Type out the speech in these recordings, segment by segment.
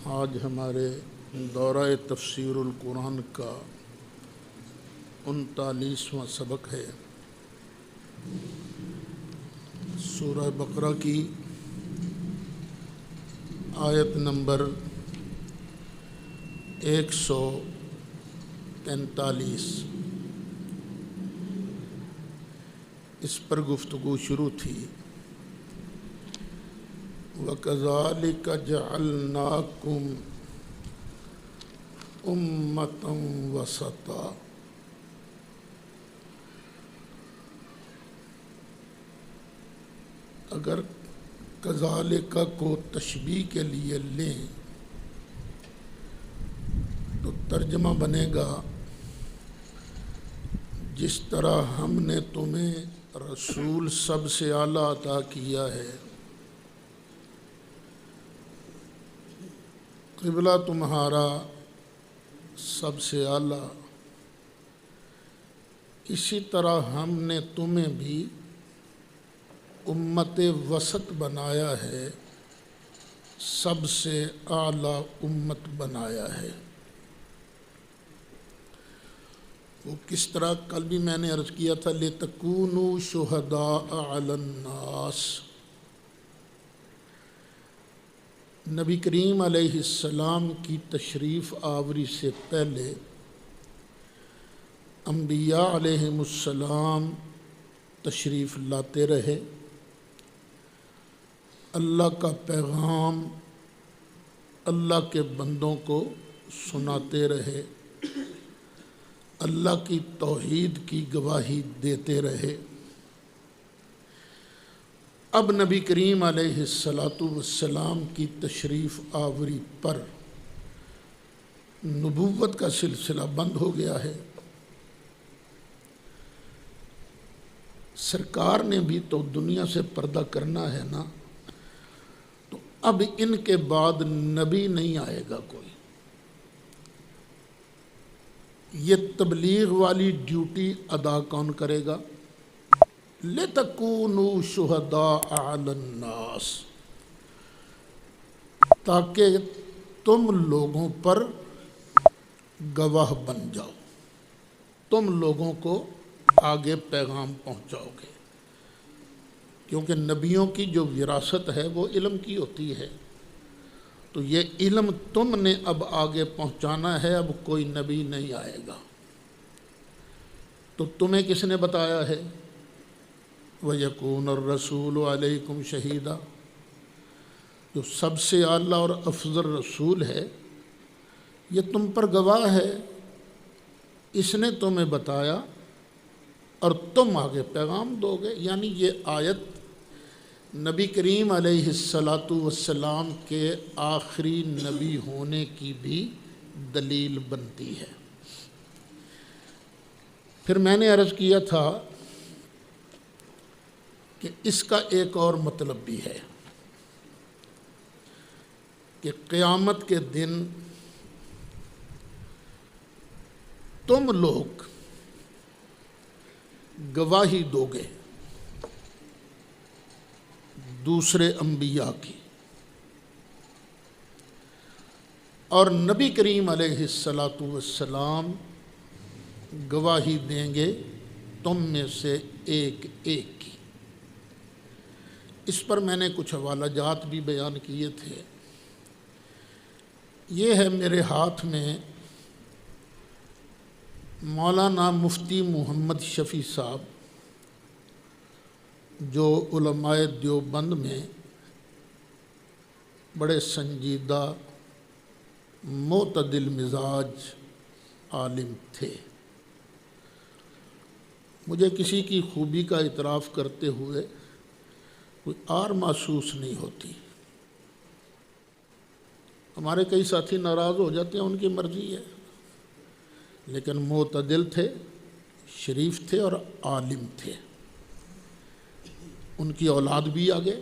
آج ہمارے دورہ تفسیر القرآن کا 39واں سبق ہے۔ سورہ بقرہ کی آیت نمبر 143 اس پر گفتگو شروع تھی۔ وَكَذَلِكَ جَعَلْنَاكُمْ أُمَّةً وَسَطًا، اگر کذالک کو تشبیہ کے لیے لیں تو ترجمہ بنے گا جس طرح ہم نے تمہیں رسول سب سے اعلیٰ عطا کیا ہے، قبلہ تمہارا سب سے اعلیٰ، اسی طرح ہم نے تمہیں بھی امت وسط بنایا ہے، سب سے اعلیٰ امت بنایا ہے۔ وہ کس طرح؟ کل بھی میں نے عرض کیا تھا لِتَكُونُوا شُهَدَاءَ عَلَى النَّاسِ۔ نبی کریم علیہ السلام کی تشریف آوری سے پہلے انبیاء علیہم السلام تشریف لاتے رہے، اللہ کا پیغام اللہ کے بندوں کو سناتے رہے، اللہ کی توحید کی گواہی دیتے رہے۔ اب نبی کریم علیہ السلام کی تشریف آوری پر نبوت کا سلسلہ بند ہو گیا ہے۔ سرکار نے بھی تو دنیا سے پردہ کرنا ہے نا، تو اب ان کے بعد نبی نہیں آئے گا کوئی۔ یہ تبلیغ والی ڈیوٹی ادا کون کرے گا؟ لِتَكُونُوا شُهَدَاءَ عَلَى النَّاسِ، تاکہ تم لوگوں پر گواہ بن جاؤ، تم لوگوں کو آگے پیغام پہنچاؤ گے، کیونکہ نبیوں کی جو وراثت ہے وہ علم کی ہوتی ہے، تو یہ علم تم نے اب آگے پہنچانا ہے، اب کوئی نبی نہیں آئے گا۔ تو تمہیں کس نے بتایا ہے؟ وَيَكُونَ الرَّسُولُ عَلَيْكُمْ شَهِيدًا، جو سب سے اعلیٰ اور افضل رسول ہے یہ تم پر گواہ ہے، اس نے تمہیں بتایا اور تم آگے پیغام دو گے۔ یعنی یہ آیت نبی کریم علیہ السلام کے آخری نبی ہونے کی بھی دلیل بنتی ہے۔ پھر میں نے عرض کیا تھا کہ اس کا ایک اور مطلب بھی ہے کہ قیامت کے دن تم لوگ گواہی دو گے دوسرے انبیاء کی، اور نبی کریم علیہ السلام گواہی دیں گے تم میں سے ایک ایک کی۔ اس پر میں نے کچھ حوالہ جات بھی بیان کیے تھے۔ یہ ہے میرے ہاتھ میں مولانا مفتی محمد شفیع صاحب، جو علماء دیوبند میں بڑے سنجیدہ معتدل مزاج عالم تھے۔ مجھے کسی کی خوبی کا اعتراف کرتے ہوئے کوئی آر محسوس نہیں ہوتی۔ ہمارے کئی ساتھی ناراض ہو جاتے ہیں، ان کی مرضی ہے، لیکن معتدل تھے، شریف تھے اور عالم تھے۔ ان کی اولاد بھی آگے،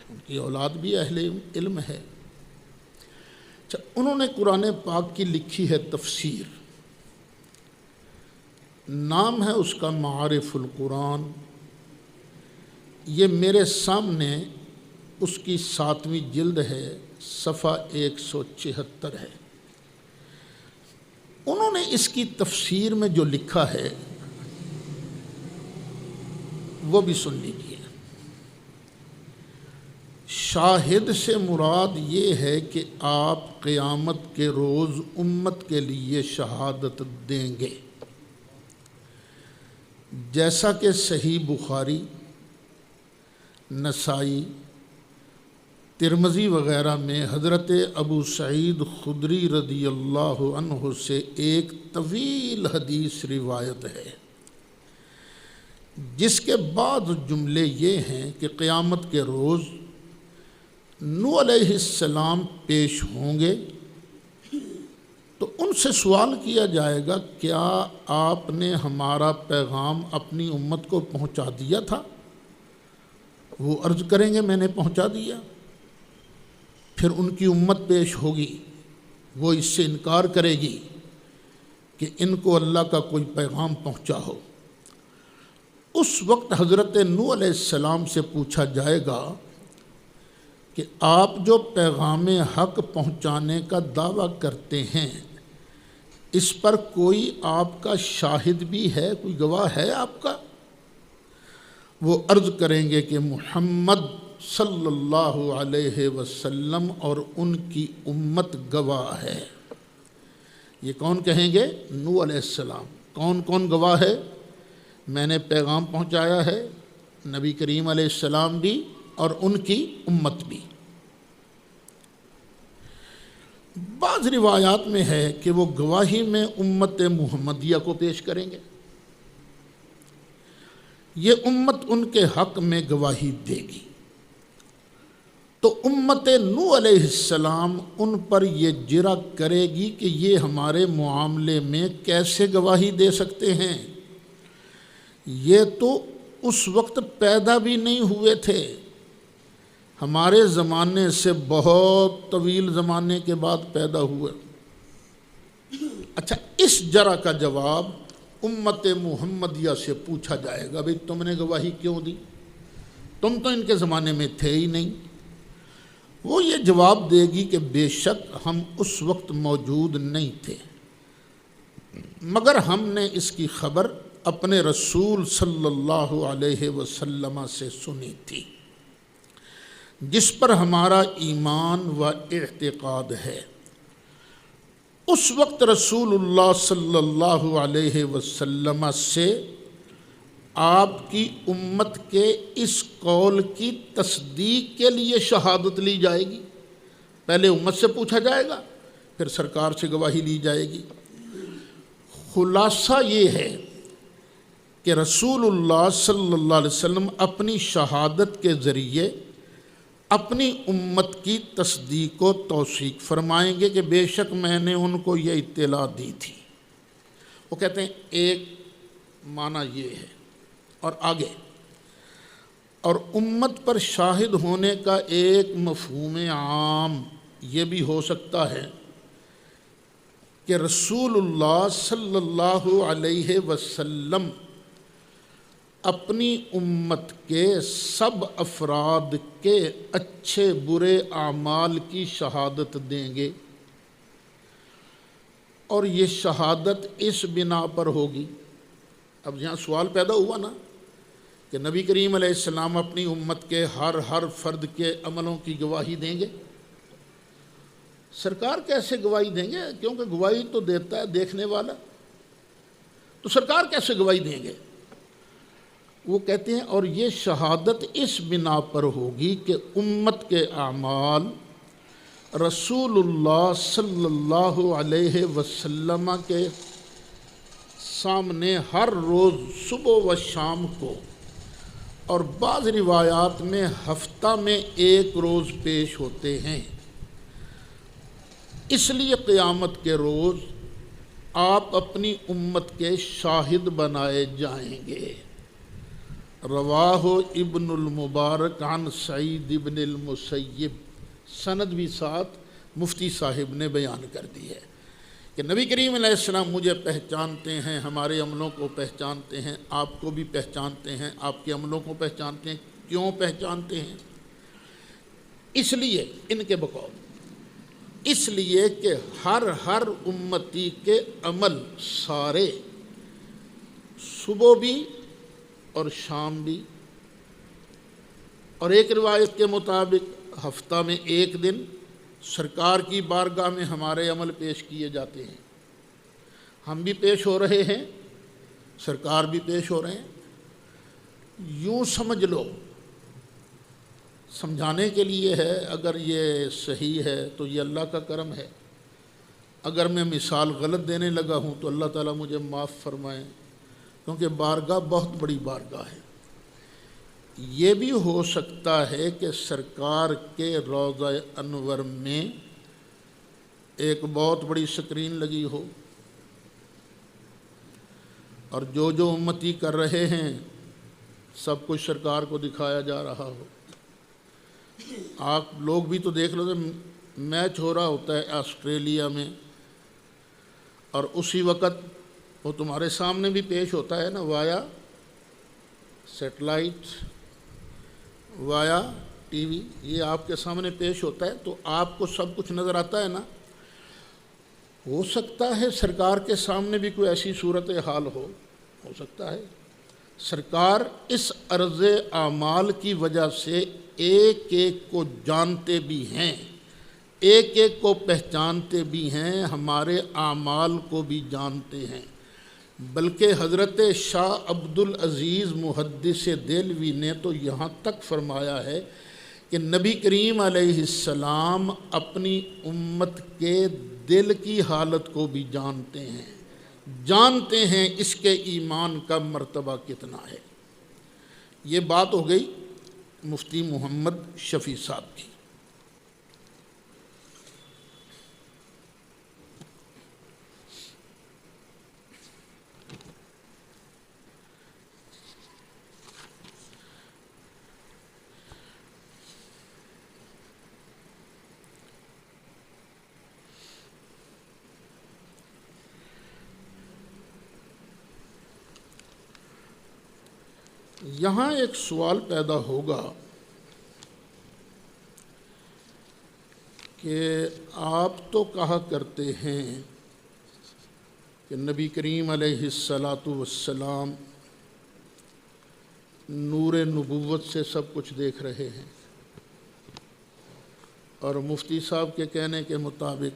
ان کی اولاد بھی اہل علم ہے۔ اچھا، انہوں نے قرآن پاک کی لکھی ہے تفسیر، نام ہے اس کا معارف القرآن۔ یہ میرے سامنے اس کی 7ویں جلد ہے، صفحہ 176 ہے۔ انہوں نے اس کی تفسیر میں جو لکھا ہے وہ بھی سن لیجیے۔ شاہد سے مراد یہ ہے کہ آپ قیامت کے روز امت کے لیے شہادت دیں گے، جیسا کہ صحیح بخاری، نسائی، ترمذی وغیرہ میں حضرت ابو سعید خدری رضی اللہ عنہ سے ایک طویل حدیث روایت ہے، جس کے بعض جملے یہ ہیں کہ قیامت کے روز نوح علیہ السلام پیش ہوں گے تو ان سے سوال کیا جائے گا، کیا آپ نے ہمارا پیغام اپنی امت کو پہنچا دیا تھا؟ وہ عرض کریں گے میں نے پہنچا دیا۔ پھر ان کی امت پیش ہوگی، وہ اس سے انکار کرے گی کہ ان کو اللہ کا کوئی پیغام پہنچا ہو۔ اس وقت حضرت نوح علیہ السلام سے پوچھا جائے گا کہ آپ جو پیغام حق پہنچانے کا دعویٰ کرتے ہیں، اس پر کوئی آپ کا شاہد بھی ہے، کوئی گواہ ہے آپ کا؟ وہ عرض کریں گے کہ محمد صلی اللہ علیہ وسلم اور ان کی امت گواہ ہے۔ یہ کون کہیں گے؟ نوح علیہ السلام۔ کون کون گواہ ہے؟ میں نے پیغام پہنچایا ہے، نبی کریم علیہ السلام بھی اور ان کی امت بھی۔ بعض روایات میں ہے کہ وہ گواہی میں امت محمدیہ کو پیش کریں گے، یہ امت ان کے حق میں گواہی دے گی، تو امت نوح علیہ السلام ان پر یہ جرأ کرے گی کہ یہ ہمارے معاملے میں کیسے گواہی دے سکتے ہیں، یہ تو اس وقت پیدا بھی نہیں ہوئے تھے، ہمارے زمانے سے بہت طویل زمانے کے بعد پیدا ہوئے۔ اچھا، اس جرأ کا جواب امت محمدیہ سے پوچھا جائے گا، بھئی تم نے گواہی کیوں دی؟ تم تو ان کے زمانے میں تھے ہی نہیں۔ وہ یہ جواب دے گی کہ بے شک ہم اس وقت موجود نہیں تھے، مگر ہم نے اس کی خبر اپنے رسول صلی اللہ علیہ وسلم سے سنی تھی، جس پر ہمارا ایمان و اعتقاد ہے۔ اس وقت رسول اللہ صلی اللہ علیہ وسلم سے آپ کی امت کے اس قول کی تصدیق کے لیے شہادت لی جائے گی۔ پہلے امت سے پوچھا جائے گا، پھر سرکار سے گواہی لی جائے گی۔ خلاصہ یہ ہے کہ رسول اللہ صلی اللہ علیہ وسلم اپنی شہادت کے ذریعے اپنی امت کی تصدیق و توثیق فرمائیں گے کہ بے شک میں نے ان کو یہ اطلاع دی تھی۔ وہ کہتے ہیں ایک معنی یہ ہے، اور آگے اور امت پر شاہد ہونے کا ایک مفہوم عام یہ بھی ہو سکتا ہے کہ رسول اللہ صلی اللہ علیہ وسلم اپنی امت کے سب افراد کے اچھے برے اعمال کی شہادت دیں گے، اور یہ شہادت اس بنا پر ہوگی۔ اب یہاں سوال پیدا ہوا نا کہ نبی کریم علیہ السلام اپنی امت کے ہر فرد کے عملوں کی گواہی دیں گے، سرکار کیسے گواہی دیں گے؟ کیونکہ گواہی تو دیتا ہے دیکھنے والا، تو سرکار کیسے گواہی دیں گے؟ وہ کہتے ہیں اور یہ شہادت اس بنا پر ہوگی کہ امت کے اعمال رسول اللہ صلی اللہ علیہ وسلم کے سامنے ہر روز صبح و شام کو، اور بعض روایات میں ہفتہ میں ایک روز پیش ہوتے ہیں، اس لیے قیامت کے روز آپ اپنی امت کے شاہد بنائے جائیں گے۔ رواہ ابن المبارک عن سعید ابن المسیب، سند بھی ساتھ مفتی صاحب نے بیان کر دی ہے کہ نبی کریم علیہ السلام مجھے پہچانتے ہیں، ہمارے عملوں کو پہچانتے ہیں، آپ کو بھی پہچانتے ہیں، آپ کے عملوں کو پہچانتے ہیں۔ کیوں پہچانتے ہیں؟ اس لیے ان کے بقول اس لیے کہ ہر امتی کے عمل سارے صبح بھی اور شام بھی، اور ایک روایت کے مطابق ہفتہ میں ایک دن سرکار کی بارگاہ میں ہمارے عمل پیش کیے جاتے ہیں۔ ہم بھی پیش ہو رہے ہیں، سرکار بھی پیش ہو رہے ہیں۔ یوں سمجھ لو، سمجھانے کے لیے ہے، اگر یہ صحیح ہے تو یہ اللہ کا کرم ہے، اگر میں مثال غلط دینے لگا ہوں تو اللہ تعالیٰ مجھے معاف فرمائیں، کیونکہ بارگاہ بہت بڑی بارگاہ ہے۔ یہ بھی ہو سکتا ہے کہ سرکار کے روضہ انور میں ایک بہت بڑی سکرین لگی ہو، اور جو امتی کر رہے ہیں سب کچھ سرکار کو دکھایا جا رہا ہو۔ آپ لوگ بھی تو دیکھ لو، میچ ہو رہا ہوتا ہے آسٹریلیا میں، اور اسی وقت وہ تمہارے سامنے بھی پیش ہوتا ہے نا، وایا سیٹلائٹ، وایا ٹی وی، یہ آپ کے سامنے پیش ہوتا ہے، تو آپ کو سب کچھ نظر آتا ہے نا۔ ہو سکتا ہے سرکار کے سامنے بھی کوئی ایسی صورتحال ہو سکتا ہے سرکار اس عرض اعمال کی وجہ سے ایک ایک کو جانتے بھی ہیں، ایک ایک کو پہچانتے بھی ہیں، ہمارے اعمال کو بھی جانتے ہیں۔ بلکہ حضرت شاہ عبد العزیز محدث دہلوی نے تو یہاں تک فرمایا ہے کہ نبی کریم علیہ السلام اپنی امت کے دل کی حالت کو بھی جانتے ہیں اس کے ایمان کا مرتبہ کتنا ہے۔ یہ بات ہو گئی مفتی محمد شفیع صاحب کی۔ یہاں ایک سوال پیدا ہوگا کہ آپ تو کہا کرتے ہیں کہ نبی کریم علیہ السلام نور نبوت سے سب کچھ دیکھ رہے ہیں، اور مفتی صاحب کے کہنے کے مطابق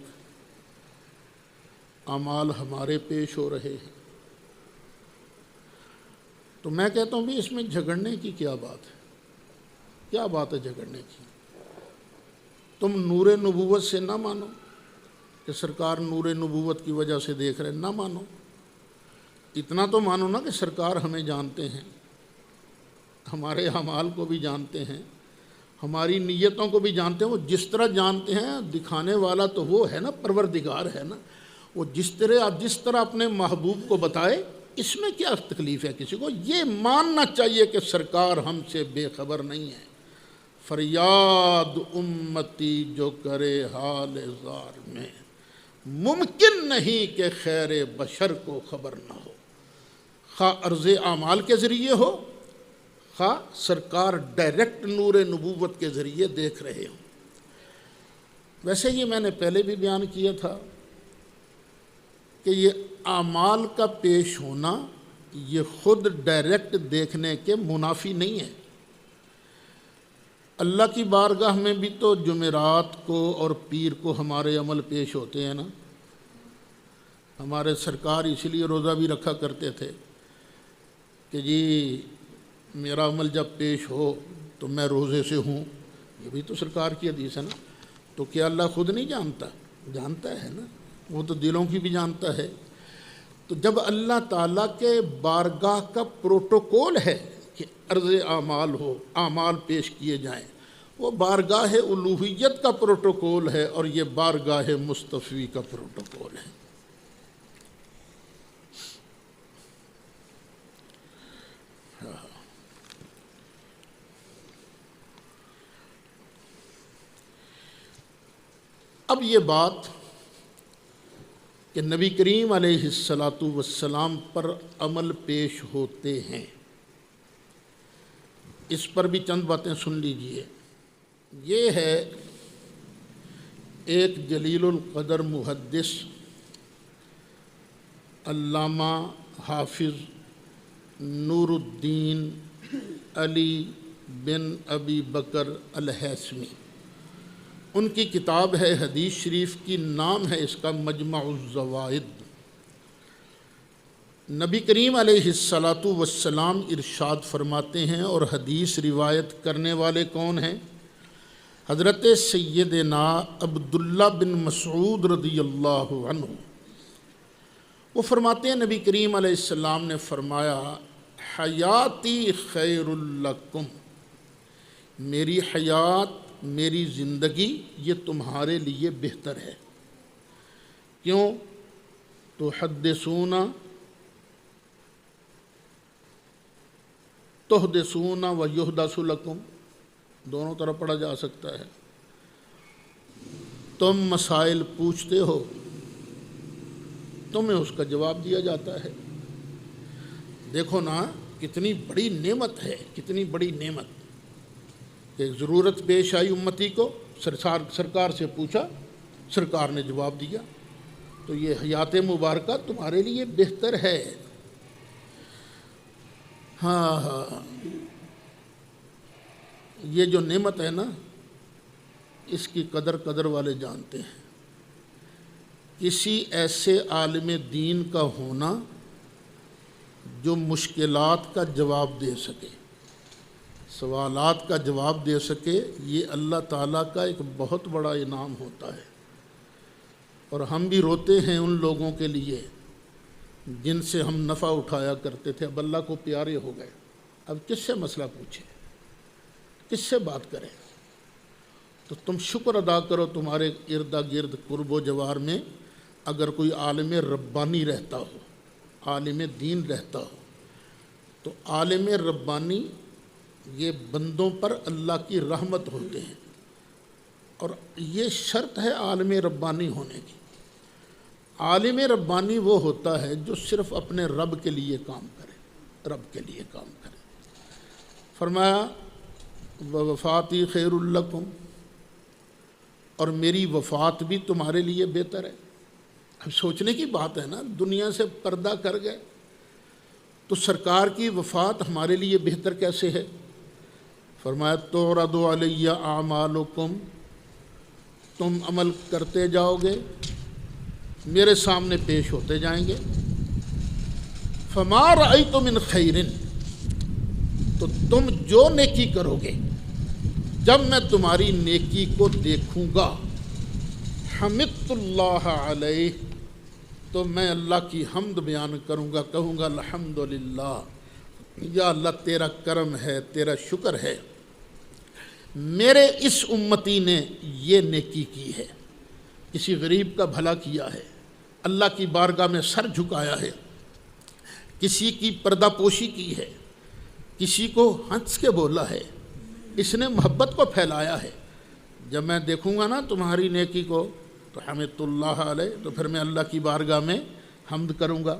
اعمال ہمارے پیش ہو رہے ہیں۔ تو میں کہتا ہوں بھی اس میں جھگڑنے کی کیا بات ہے؟ کیا بات ہے جھگڑنے کی؟ تم نور نبوت سے نہ مانو کہ سرکار نور نبوت کی وجہ سے دیکھ رہے، نہ مانو، اتنا تو مانو نا کہ سرکار ہمیں جانتے ہیں، ہمارے اعمال کو بھی جانتے ہیں، ہماری نیتوں کو بھی جانتے ہیں۔ وہ جس طرح جانتے ہیں، دکھانے والا تو وہ ہے نا، پروردگار ہے نا، وہ جس طرح اپنے محبوب کو بتائے، اس میں کیا تکلیف ہے کسی کو؟ یہ ماننا چاہیے کہ سرکار ہم سے بے خبر نہیں ہے۔ فریاد امتی جو کرے حال زار میں، ممکن نہیں کہ خیر بشر کو خبر نہ ہو۔ خواہ عرض اعمال کے ذریعے ہو، خواہ سرکار ڈائریکٹ نور نبوت کے ذریعے دیکھ رہے ہوں۔ ویسے یہ میں نے پہلے بھی بیان کیا تھا کہ یہ اعمال کا پیش ہونا یہ خود ڈائریکٹ دیکھنے کے منافی نہیں ہے۔ اللہ کی بارگاہ میں بھی تو جمعرات کو اور پیر کو ہمارے عمل پیش ہوتے ہیں نا۔ ہمارے سرکار اس لیے روزہ بھی رکھا کرتے تھے کہ جی میرا عمل جب پیش ہو تو میں روزے سے ہوں، یہ بھی تو سرکار کی حدیث ہے نا۔ تو کیا اللہ خود نہیں جانتا؟ جانتا ہے نا، وہ تو دلوں کی بھی جانتا ہے۔ تو جب اللہ تعالیٰ کے بارگاہ کا پروٹوکول ہے کہ عرض اعمال ہو، اعمال پیش کیے جائیں، وہ بارگاہ الوہیت کا پروٹوکول ہے، اور یہ بارگاہ مصطفی کا پروٹوکول ہے۔ اب یہ بات کہ نبی کریم علیہ السلام پر عمل پیش ہوتے ہیں، اس پر بھی چند باتیں سن لیجئے۔ یہ ہے ایک جلیل القدر محدث علامہ حافظ نور الدین علی بن ابی بکر الہیثمی، ان کی کتاب ہے حدیث شریف کی، نام ہے اس کا مجمع الزوائد۔ نبی کریم علیہ الصلاۃ والسلام ارشاد فرماتے ہیں، اور حدیث روایت کرنے والے کون ہیں؟ حضرت سیدنا عبداللہ بن مسعود رضی اللہ عنہ۔ وہ فرماتے ہیں نبی کریم علیہ السلام نے فرمایا، حیاتی خیر لکم، میری حیات، میری زندگی یہ تمہارے لیے بہتر ہے۔ کیوں؟ تحدثون تحدثون و یحدث لکم، دونوں طرح پڑھا جا سکتا ہے۔ تم مسائل پوچھتے ہو، تمہیں اس کا جواب دیا جاتا ہے۔ دیکھو نا، کتنی بڑی نعمت ہے، کتنی بڑی نعمت۔ ایک ضرورت پیش آئی امتی کو، سرکار سے پوچھا، سرکار نے جواب دیا۔ تو یہ حیات مبارکہ تمہارے لیے بہتر ہے۔ ہاں، یہ جو نعمت ہے نا، اس کی قدر والے جانتے ہیں۔ کسی ایسے عالم دین کا ہونا جو مشکلات کا جواب دے سکے، سوالات کا جواب دے سکے، یہ اللہ تعالیٰ کا ایک بہت بڑا انعام ہوتا ہے۔ اور ہم بھی روتے ہیں ان لوگوں کے لیے جن سے ہم نفع اٹھایا کرتے تھے، اب اللہ کو پیارے ہو گئے، اب کس سے مسئلہ پوچھیں، کس سے بات کریں؟ تو تم شکر ادا کرو، تمہارے ارد گرد قرب و جوار میں اگر کوئی عالم ربانی رہتا ہو، عالم دین رہتا ہو، تو عالم ربانی یہ بندوں پر اللہ کی رحمت ہوتے ہیں، اور یہ شرط ہے عالم ربانی ہونے کی۔ عالم ربانی وہ ہوتا ہے جو صرف اپنے رب کے لیے کام کرے، رب کے لیے کام کرے۔ فرمایا وفاتی خیر لکم، اور میری وفات بھی تمہارے لیے بہتر ہے۔ اب سوچنے کی بات ہے نا، دنیا سے پردہ کر گئے تو سرکار کی وفات ہمارے لیے بہتر کیسے ہے؟ فرمایا تعرض علی اعمالکم، تم عمل کرتے جاؤ گے، میرے سامنے پیش ہوتے جائیں گے۔ فما رأیت من خیر، تو تم جو نیکی کرو گے، جب میں تمہاری نیکی کو دیکھوں گا، حمدت اللہ علیہ، تو میں اللہ کی حمد بیان کروں گا، کہوں گا الحمدللہ، یا اللہ تیرا کرم ہے، تیرا شکر ہے، میرے اس امتی نے یہ نیکی کی ہے، کسی غریب کا بھلا کیا ہے، اللہ کی بارگاہ میں سر جھکایا ہے، کسی کی پردہ پوشی کی ہے، کسی کو ہنس کے بولا ہے، اس نے محبت کو پھیلایا ہے۔ جب میں دیکھوں گا نا تمہاری نیکی کو تو حمدت اللہ علیہ، تو پھر میں اللہ کی بارگاہ میں حمد کروں گا۔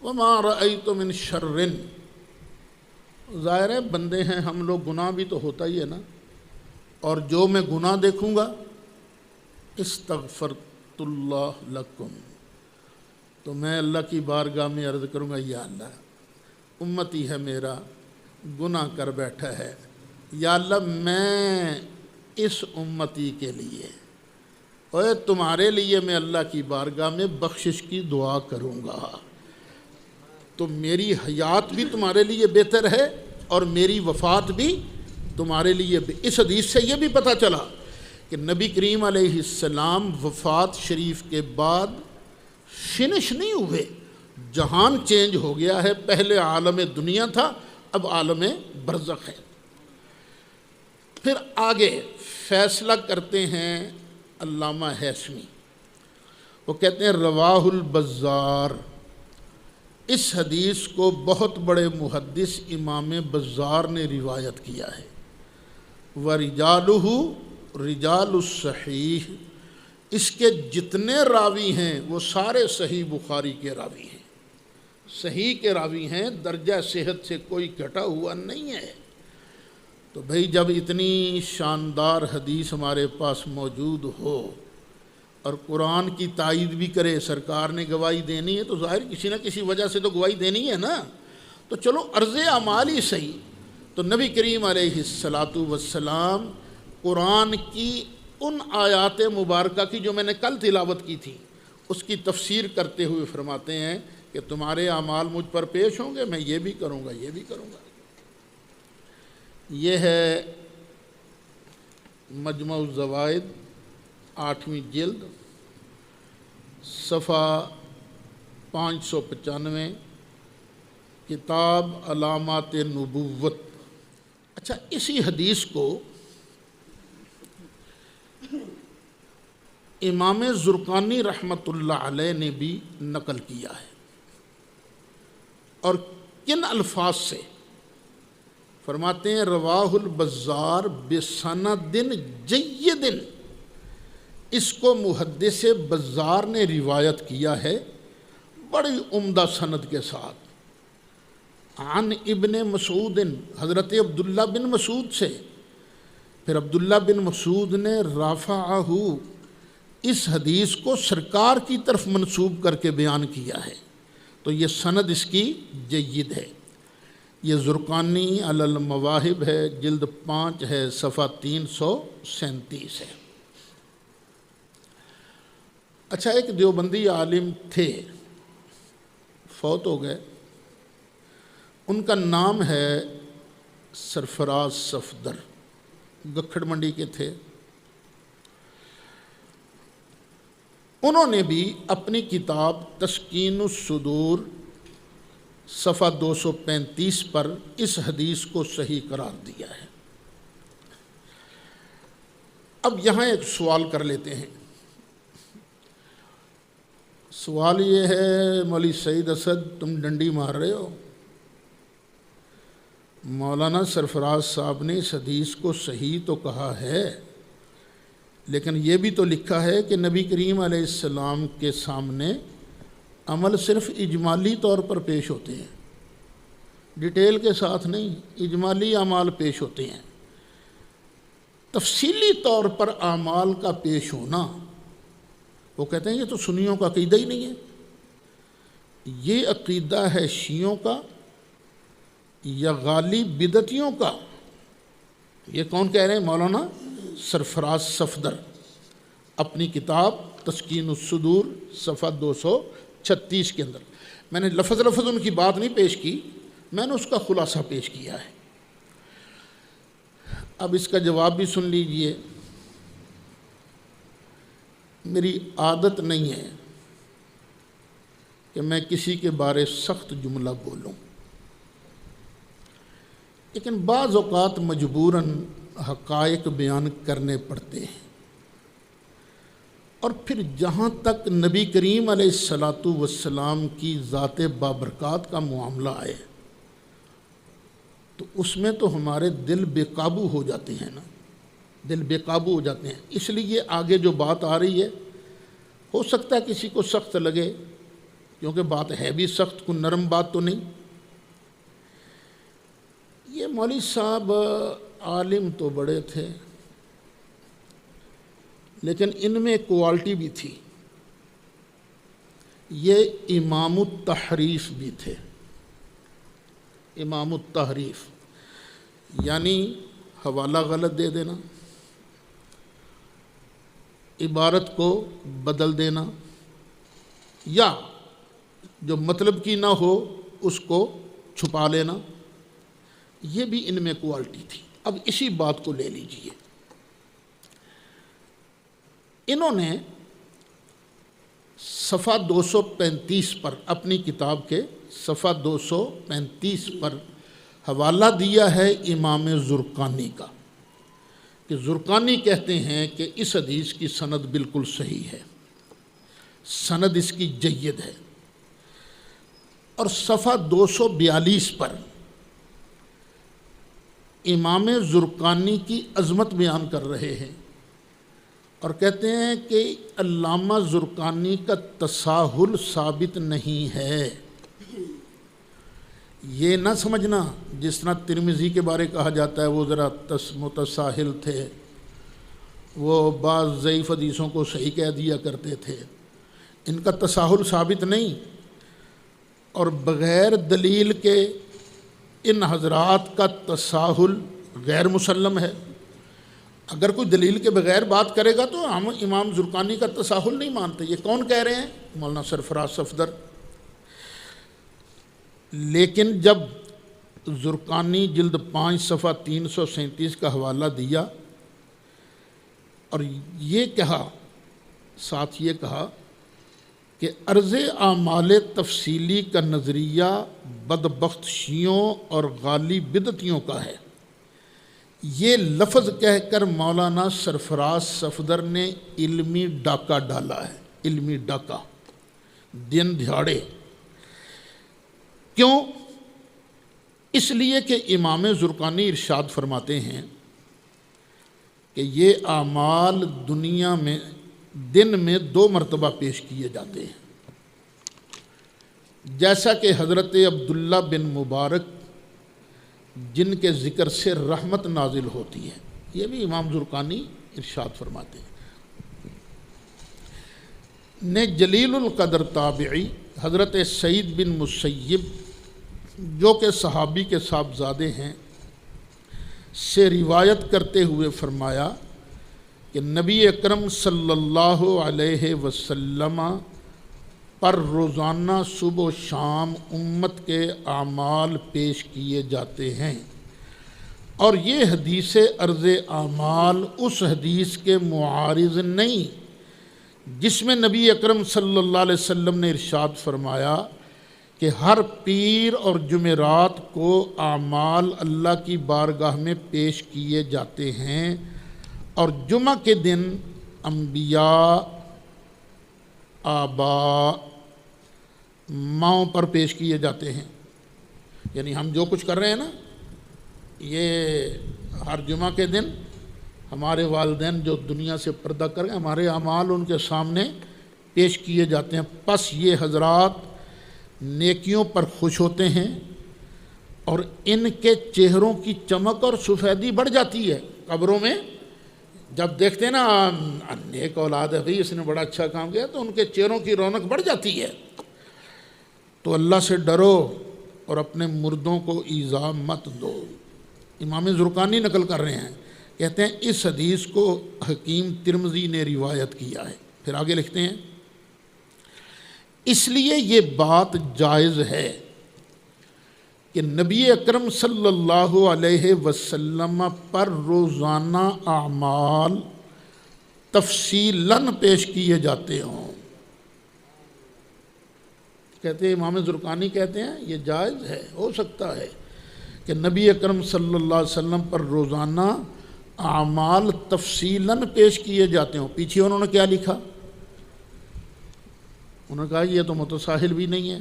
وما رأیت من شر، ظاہر ہے بندے ہیں ہم لوگ، گناہ بھی تو ہوتا ہی ہے نا، اور جو میں گناہ دیکھوں گا استغفرت اللہ لکم، تو میں اللہ کی بارگاہ میں عرض کروں گا، یا اللہ امتی ہے میرا، گناہ کر بیٹھا ہے، یا اللہ میں اس امتی کے لیے اور تمہارے لیے میں اللہ کی بارگاہ میں بخشش کی دعا کروں گا۔ تو میری حیات بھی تمہارے لیے بہتر ہے اور میری وفات بھی تمہارے لیے۔ اس حدیث سے یہ بھی پتہ چلا کہ نبی کریم علیہ السلام وفات شریف کے بعد فنش نہیں ہوئے، جہان چینج ہو گیا ہے، پہلے عالم دنیا تھا، اب عالم برزخ ہے۔ پھر آگے فیصلہ کرتے ہیں علامہ ہیثمی، وہ کہتے ہیں رواہ البزار، اس حدیث کو بہت بڑے محدث امام بزار نے روایت کیا ہے، وَرِجَالُهُ رِجَالُ الصحیح، اس کے جتنے راوی ہیں وہ سارے صحیح بخاری کے راوی ہیں، صحیح کے راوی ہیں، درجہ صحت سے کوئی گھٹا ہوا نہیں ہے۔ تو بھئی جب اتنی شاندار حدیث ہمارے پاس موجود ہو اور قرآن کی تائید بھی کرے، سرکار نے گواہی دینی ہے تو ظاہر کسی نہ کسی وجہ سے تو گواہی دینی ہے نا، تو چلو عرض اعمال ہی صحیح۔ تو نبی کریم علیہ السلام قرآن کی ان آیات مبارکہ کی جو میں نے کل تلاوت کی تھی اس کی تفسیر کرتے ہوئے فرماتے ہیں کہ تمہارے اعمال مجھ پر پیش ہوں گے، میں یہ بھی کروں گا، یہ بھی کروں گا۔ یہ ہے مجمع الزوائد 8ویں جلد صفحہ 595، کتاب علامات نبوت۔ اچھا، اسی حدیث کو امام زرقانی رحمۃ اللہ علیہ نے بھی نقل کیا ہے، اور کن الفاظ سے؟ فرماتے ہیں رواہ البزار بسند جید، اس کو محدث بزار نے روایت کیا ہے بڑی عمدہ سند کے ساتھ، عن ابن مسعود، حضرت عبداللہ بن مسعود سے۔ پھر عبداللہ بن مسعود نے رافعہ، اس حدیث کو سرکار کی طرف منسوب کر کے بیان کیا ہے، تو یہ سند اس کی جید ہے۔ یہ زرقانی علی المواہب ہے، جلد 5 ہے، صفحہ 337 ہے۔ اچھا، ایک دیوبندی عالم تھے، فوت ہو گئے، ان کا نام ہے سرفراز صفدر، گکھڑ منڈی کے تھے۔ انہوں نے بھی اپنی کتاب تسکین الصدور صفحہ 235 پر اس حدیث کو صحیح قرار دیا ہے۔ اب یہاں ایک سوال کر لیتے ہیں۔ سوال یہ ہے، مولوی سعید اسد تم ڈنڈی مار رہے ہو، مولانا سرفراز صاحب نے اس حدیث کو صحیح تو کہا ہے، لیکن یہ بھی تو لکھا ہے کہ نبی کریم علیہ السلام کے سامنے عمل صرف اجمالی طور پر پیش ہوتے ہیں، ڈیٹیل کے ساتھ نہیں، اجمالی اعمال پیش ہوتے ہیں۔ تفصیلی طور پر اعمال کا پیش ہونا، وہ کہتے ہیں یہ تو سنیوں کا عقیدہ ہی نہیں ہے، یہ عقیدہ ہے شیعوں کا یا غالی بدعتیوں کا۔ یہ کون کہہ رہے ہیں؟ مولانا سرفراز صفدر، اپنی کتاب تسکین الصدور صفحہ 236 کے اندر۔ میں نے لفظ ان کی بات نہیں پیش کی، میں نے اس کا خلاصہ پیش کیا ہے۔ اب اس کا جواب بھی سن لیجئے۔ میری عادت نہیں ہے کہ میں کسی کے بارے سخت جملہ بولوں، لیکن بعض اوقات مجبوراً حقائق بیان کرنے پڑتے ہیں، اور پھر جہاں تک نبی کریم علیہ السلام کی ذات بابرکات کا معاملہ آئے تو اس میں تو ہمارے دل بے قابو ہو جاتے ہیں نا، دل بے قابو ہو جاتے ہیں۔ اس لیے آگے جو بات آ رہی ہے ہو سکتا ہے کسی کو سخت لگے، کیونکہ بات ہے بھی سخت، کوئی نرم بات تو نہیں۔ یہ مولوی صاحب عالم تو بڑے تھے، لیکن ان میں کوالٹی بھی تھی، یہ امام التحریف بھی تھے۔ امام التحریف یعنی حوالہ غلط دے دینا، عبارت کو بدل دینا، یا جو مطلب کی نہ ہو اس کو چھپا لینا، یہ بھی ان میں کوالٹی تھی۔ اب اسی بات کو لے لیجئے، انہوں نے صفحہ 235 پر، اپنی کتاب کے صفحہ 235 پر حوالہ دیا ہے امام زرقانی کا، کہ زرقانی کہتے ہیں کہ اس حدیث کی سند بالکل صحیح ہے، سند اس کی جید ہے۔ اور صفحہ 242 پر امام زرقانی کی عظمت بیان کر رہے ہیں، اور کہتے ہیں کہ علامہ زرقانی کا تساہل ثابت نہیں ہے، یہ نہ سمجھنا جس طرح ترمذی کے بارے کہا جاتا ہے وہ ذرا متساہل تھے، وہ بعض ضعیف حدیثوں کو صحیح کہہ دیا کرتے تھے، ان کا تساہل ثابت نہیں، اور بغیر دلیل کے ان حضرات کا تساہل غیر مسلم ہے۔ اگر کوئی دلیل کے بغیر بات کرے گا تو ہم امام زرقانی کا تساہل نہیں مانتے۔ یہ کون کہہ رہے ہیں؟ مولانا سرفراز صفدر۔ لیکن جب زرقانی جلد 5 صفحہ 337 کا حوالہ دیا اور یہ کہا، ساتھ یہ کہا کہ عرض اعمال تفصیلی کا نظریہ بدبخت شیعوں اور غالی بدعتیوں کا ہے، یہ لفظ کہہ کر مولانا سرفراز صفدر نے علمی ڈاکہ ڈالا ہے، علمی ڈاکہ دن دہاڑے۔ کیوں؟ اس لیے کہ امام زرقانی ارشاد فرماتے ہیں کہ یہ اعمال دنیا میں دن میں 2 مرتبہ پیش کیے جاتے ہیں، جیسا کہ حضرت عبداللہ بن مبارک جن کے ذکر سے رحمت نازل ہوتی ہے، یہ بھی امام زرقانی ارشاد فرماتے ہیں۔ نے جلیل القدر تابعی حضرت سعید بن مسیب جو کہ صحابی کے صاحبزادے ہیں سے روایت کرتے ہوئے فرمایا کہ نبی اکرم صلی اللہ علیہ وسلم پر روزانہ صبح و شام امت کے اعمال پیش کیے جاتے ہیں، اور یہ حدیث عرض اعمال اس حدیث کے معارض نہیں جس میں نبی اکرم صلی اللہ علیہ وسلم نے ارشاد فرمایا کہ ہر پیر اور جمعرات کو اعمال اللہ کی بارگاہ میں پیش کیے جاتے ہیں، اور جمعہ کے دن انبیاء، آباء، ماؤں پر پیش کیے جاتے ہیں۔ یعنی ہم جو کچھ کر رہے ہیں نا، یہ ہر جمعہ کے دن ہمارے والدین جو دنیا سے پردہ کر گئے، ہمارے اعمال ان کے سامنے پیش کیے جاتے ہیں۔ پس یہ حضرات نیکیوں پر خوش ہوتے ہیں اور ان کے چہروں کی چمک اور سفیدی بڑھ جاتی ہے۔ قبروں میں جب دیکھتے ہیں نا نیک اولاد ہے بھئی، اس نے بڑا اچھا کام کیا، تو ان کے چہروں کی رونق بڑھ جاتی ہے۔ تو اللہ سے ڈرو اور اپنے مردوں کو ایذا مت دو۔ امام زرقانی نقل کر رہے ہیں، کہتے ہیں اس حدیث کو حکیم ترمذی نے روایت کیا ہے۔ پھر آگے لکھتے ہیں، اس لیے یہ بات جائز ہے کہ نبی اکرم صلی اللہ علیہ وسلم پر روزانہ اعمال تفصیلاً پیش کیے جاتے ہوں۔ کہتے ہیں امام زرقانی کہتے ہیں یہ جائز ہے، ہو سکتا ہے کہ نبی اکرم صلی اللہ علیہ وسلم پر روزانہ اعمال تفصیلاً پیش کیے جاتے ہوں۔ پیچھے انہوں نے کیا لکھا؟ انہوں نے کہا یہ تو متساہل بھی نہیں ہے،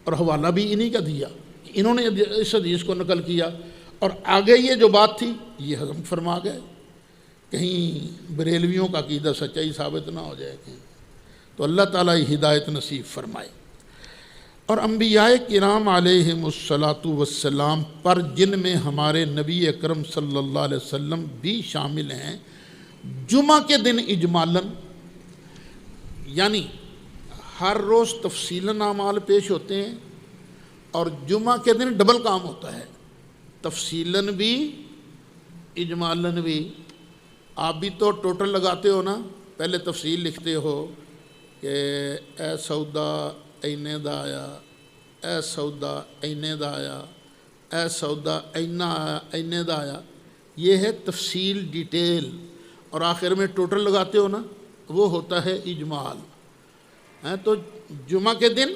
اور حوالہ بھی انہی کا دیا، انہوں نے اس حدیث کو نقل کیا، اور آگے یہ جو بات تھی یہ ہضم فرما گئے، کہیں بریلویوں کا عقیدہ سچائی ثابت نہ ہو جائے گی۔ تو اللہ تعالیٰ ہدایت نصیب فرمائے۔ اور انبیاء کرام علیہم الصلاۃ والسلام پر جن میں ہمارے نبی اکرم صلی اللہ علیہ وسلم بھی شامل ہیں، جمعہ کے دن اجمالاً، یعنی ہر روز تفصیلاً اعمال پیش ہوتے ہیں، اور جمعہ کے دن ڈبل کام ہوتا ہے، تفصیلاً بھی اجمالاً بھی۔ آپ بھی تو ٹوٹل لگاتے ہو نا، پہلے تفصیل لکھتے ہو کہ اے سودا اینے دا آیا، اے سودا اینے دا آیا، اے سودا اینا آیا، اینے دا آیا، یہ ہے تفصیل، ڈیٹیل، اور آخر میں ٹوٹل لگاتے ہو نا، وہ ہوتا ہے اجمال۔ تو جمعہ کے دن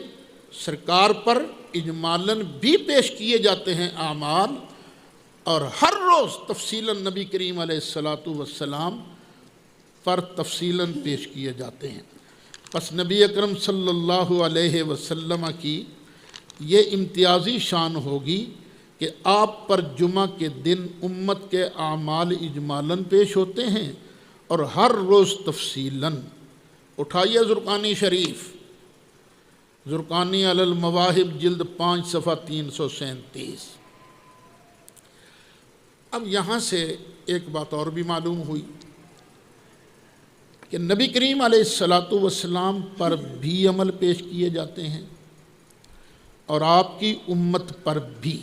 سرکار پر اجمالاً بھی پیش کیے جاتے ہیں اعمال، اور ہر روز تفصیلاً نبی کریم علیہ الصلاۃ والسلام پر تفصیلاً پیش کیے جاتے ہیں۔ پس نبی اکرم صلی اللہ علیہ وسلم کی یہ امتیازی شان ہوگی کہ آپ پر جمعہ کے دن امت کے اعمال اجمالاً پیش ہوتے ہیں اور ہر روز تفصیلاً۔ اٹھائیے زرقانی شریف، زرقانی علی المواہب جلد 5 صفحہ 337۔ اب یہاں سے ایک بات اور بھی معلوم ہوئی کہ نبی کریم علیہ الصلاۃ والسلام پر بھی عمل پیش کیے جاتے ہیں اور آپ کی امت پر بھی،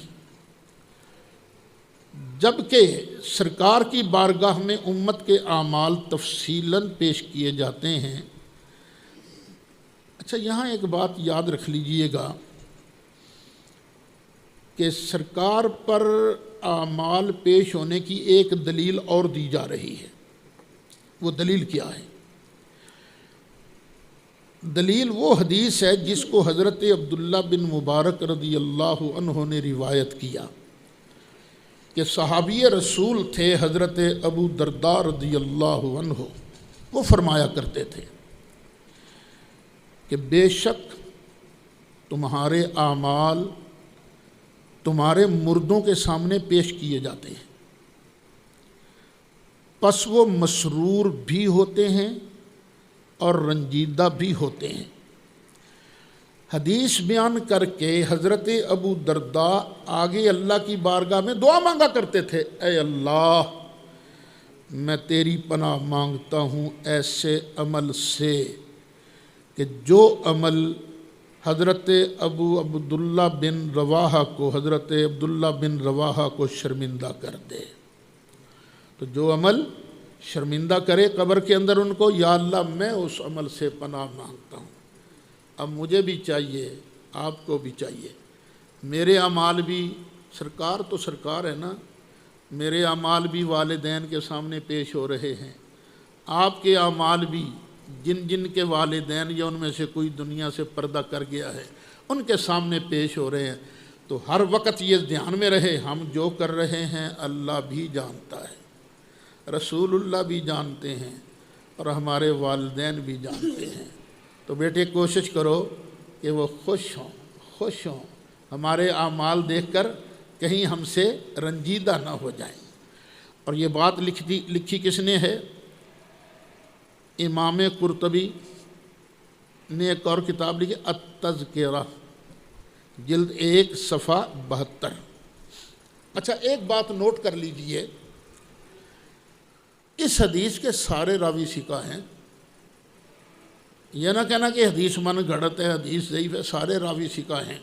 جبکہ سرکار کی بارگاہ میں امت کے اعمال تفصیلاً پیش کیے جاتے ہیں۔ اچھا، یہاں ایک بات یاد رکھ لیجئے گا کہ سرکار پر اعمال پیش ہونے کی ایک دلیل اور دی جا رہی ہے۔ وہ دلیل کیا ہے؟ دلیل وہ حدیث ہے جس کو حضرت عبداللہ بن مبارک رضی اللہ عنہ نے روایت کیا کہ صحابی رسول تھے حضرت ابو درداء رضی اللہ عنہ، وہ فرمایا کرتے تھے کہ بے شک تمہارے اعمال تمہارے مردوں کے سامنے پیش کیے جاتے ہیں، پس وہ مسرور بھی ہوتے ہیں اور رنجیدہ بھی ہوتے ہیں۔ حدیث بیان کر کے حضرت ابو درداء آگے اللہ کی بارگاہ میں دعا مانگا کرتے تھے، اے اللہ میں تیری پناہ مانگتا ہوں ایسے عمل سے کہ جو عمل حضرت ابو عبداللہ بن رواحہ کو شرمندہ کر دے۔ تو جو عمل شرمندہ کرے قبر کے اندر ان کو، یا اللہ میں اس عمل سے پناہ مانگتا ہوں۔ اب مجھے بھی چاہیے، آپ کو بھی چاہیے، میرے اعمال بھی، سرکار تو سرکار ہے نا، میرے اعمال بھی والدین کے سامنے پیش ہو رہے ہیں، آپ کے اعمال بھی جن جن کے والدین یا ان میں سے کوئی دنیا سے پردہ کر گیا ہے ان کے سامنے پیش ہو رہے ہیں۔ تو ہر وقت یہ دھیان میں رہے، ہم جو کر رہے ہیں اللہ بھی جانتا ہے، رسول اللہ بھی جانتے ہیں اور ہمارے والدین بھی جانتے ہیں۔ تو بیٹے کوشش کرو کہ وہ خوش ہوں ہمارے اعمال دیکھ کر، کہیں ہم سے رنجیدہ نہ ہو جائیں۔ اور یہ بات لکھی کس نے ہے؟ امام قرطبی نے ایک اور کتاب لکھی التذکرہ جلد 1 صفحہ 72۔ اچھا، ایک بات نوٹ کر لیجئے، اس حدیث کے سارے راوی ثقہ ہیں۔ یہ نہ کہنا کہ حدیث من گھڑت ہے، حدیث ضعیف ہے، سارے راوی ثقہ ہیں۔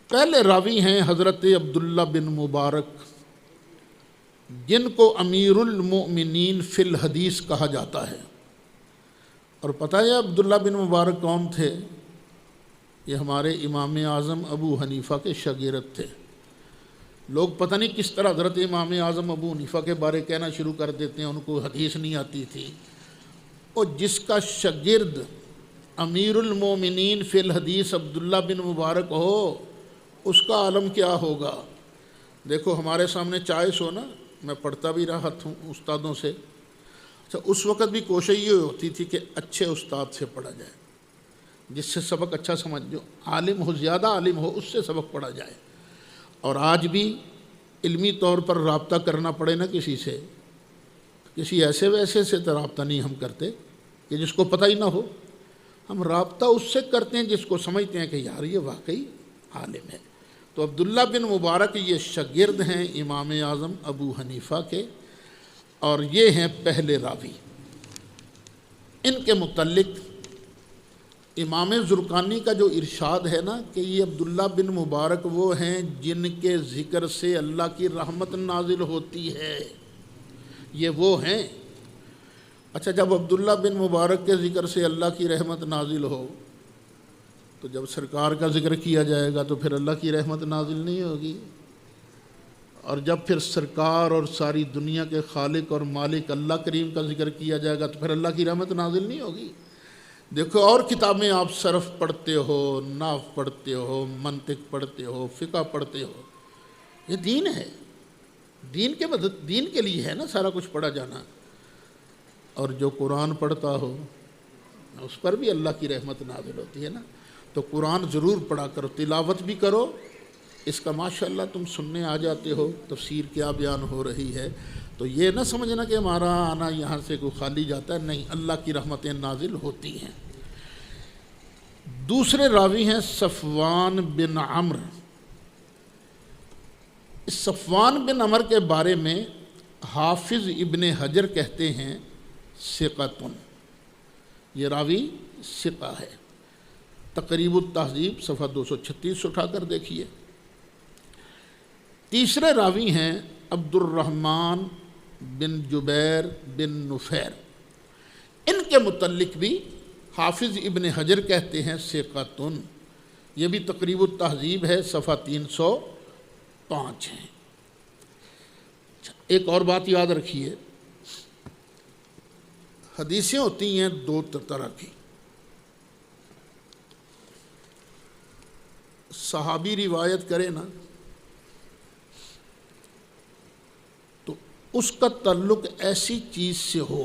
پہلے راوی ہیں حضرت عبداللہ بن مبارک، جن کو امیر المؤمنین فی الحدیث کہا جاتا ہے۔ اور پتہ ہے عبداللہ بن مبارک کون تھے؟ یہ ہمارے امام اعظم ابو حنیفہ کے شاگرد تھے۔ لوگ پتہ نہیں کس طرح حضرت امام اعظم ابو حنیفہ کے بارے کہنا شروع کر دیتے ہیں، ان کو حدیث نہیں آتی تھی۔ اور جس کا شاگرد امیر المؤمنین فی الحدیث عبداللہ بن مبارک ہو، اس کا عالم کیا ہوگا؟ دیکھو ہمارے سامنے چائس ہو نا، میں پڑھتا بھی رہا ہوں استادوں سے۔ اچھا، اس وقت بھی کوشش یہ ہوتی تھی کہ اچھے استاد سے پڑھا جائے، جس سے سبق اچھا سمجھ، جو عالم ہو، زیادہ عالم ہو، اس سے سبق پڑھا جائے۔ اور آج بھی علمی طور پر رابطہ کرنا پڑے نا کسی سے، کسی ایسے ویسے سے تو رابطہ نہیں ہم کرتے کہ جس کو پتہ ہی نہ ہو، ہم رابطہ اس سے کرتے ہیں جس کو سمجھتے ہیں کہ یار یہ واقعی عالم ہے۔ تو عبداللہ بن مبارک یہ شاگرد ہیں امام اعظم ابو حنیفہ کے، اور یہ ہیں پہلے راوی۔ ان کے متعلق امام زرقانی کا جو ارشاد ہے نا کہ یہ عبداللہ بن مبارک وہ ہیں جن کے ذکر سے اللہ کی رحمت نازل ہوتی ہے، یہ وہ ہیں۔ اچھا، جب عبداللہ بن مبارک کے ذکر سے اللہ کی رحمت نازل ہو، تو جب سرکار کا ذکر کیا جائے گا تو پھر اللہ کی رحمت نازل نہیں ہوگی، اور جب پھر سرکار اور ساری دنیا کے خالق اور مالک اللہ کریم کا ذکر کیا جائے گا تو پھر اللہ کی رحمت نازل نہیں ہوگی۔ دیکھو اور کتابیں آپ صرف پڑھتے ہو، نحو پڑھتے ہو، منطق پڑھتے ہو، فقہ پڑھتے ہو، یہ دین ہے، دین کے مدد، دین کے لیے ہے نا سارا کچھ پڑھا جانا۔ اور جو قرآن پڑھتا ہو اس پر بھی اللہ کی رحمت نازل ہوتی ہے نا۔ تو قرآن ضرور پڑھا کرو، تلاوت بھی کرو، اس کا ماشاءاللہ تم سننے آ جاتے ہو تفسیر کیا بیان ہو رہی ہے، تو یہ نہ سمجھنا کہ ہمارا آنا یہاں سے کوئی خالی جاتا ہے، نہیں، اللہ کی رحمتیں نازل ہوتی ہیں۔ دوسرے راوی ہیں صفوان بن عمرو۔ اس صفوان بن عمرو کے بارے میں حافظ ابن حجر کہتے ہیں ثقۃ، یہ راوی ثقہ ہے۔ تقریب التہذیب صفحہ 236 اٹھا کر دیکھیے۔ تیسرے راوی ہیں عبد الرحمن بن جبیر بن نفیر، ان کے متعلق بھی حافظ ابن حجر کہتے ہیں ثقۃ، یہ بھی تقریب التہذیب ہے صفحہ 305 ہے۔ ایک اور بات یاد رکھیے، حدیثیں ہوتی ہیں دو طرح کی، صحابی روایت کرے نا تو اس کا تعلق ایسی چیز سے ہو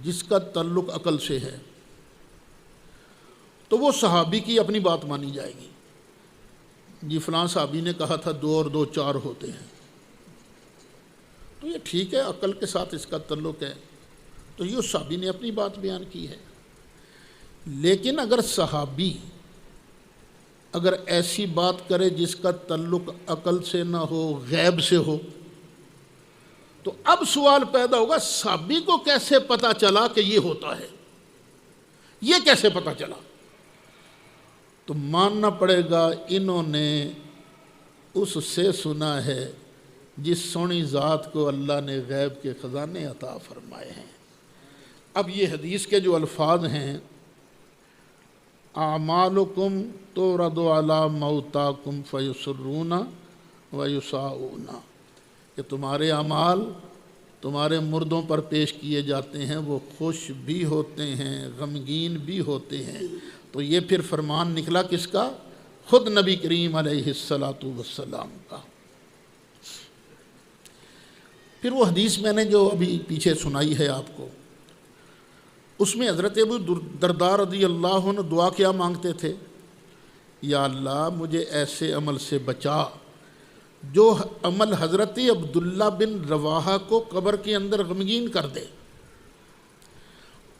جس کا تعلق عقل سے ہے، تو وہ صحابی کی اپنی بات مانی جائے گی۔ جی فلاں صحابی نے کہا تھا 2 اور 2 4 ہوتے ہیں، تو یہ ٹھیک ہے، عقل کے ساتھ اس کا تعلق ہے، تو یہ اس صحابی نے اپنی بات بیان کی ہے۔ لیکن اگر صحابی اگر ایسی بات کرے جس کا تعلق عقل سے نہ ہو، غیب سے ہو، تو اب سوال پیدا ہوگا صحابی کو کیسے پتا چلا کہ یہ ہوتا ہے، یہ کیسے پتا چلا؟ تو ماننا پڑے گا انہوں نے اس سے سنا ہے جس سونی ذات کو اللہ نے غیب کے خزانے عطا فرمائے ہیں۔ اب یہ حدیث کے جو الفاظ ہیں، اعمالکم تورد علی موتاکم فیسرون ویساؤون، کہ تمہارے اعمال تمہارے مردوں پر پیش کیے جاتے ہیں، وہ خوش بھی ہوتے ہیں غمگین بھی ہوتے ہیں۔ تو یہ پھر فرمان نکلا کس کا؟ خود نبی کریم علیہ السلام کا۔ پھر وہ حدیث میں نے جو ابھی پیچھے سنائی ہے آپ کو، اس میں حضرت ابو درداء رضی اللہ عنہ دعا کیا مانگتے تھے؟ یا اللہ مجھے ایسے عمل سے بچا جو عمل حضرت عبداللہ بن رواحہ کو قبر کے اندر غمگین کر دے۔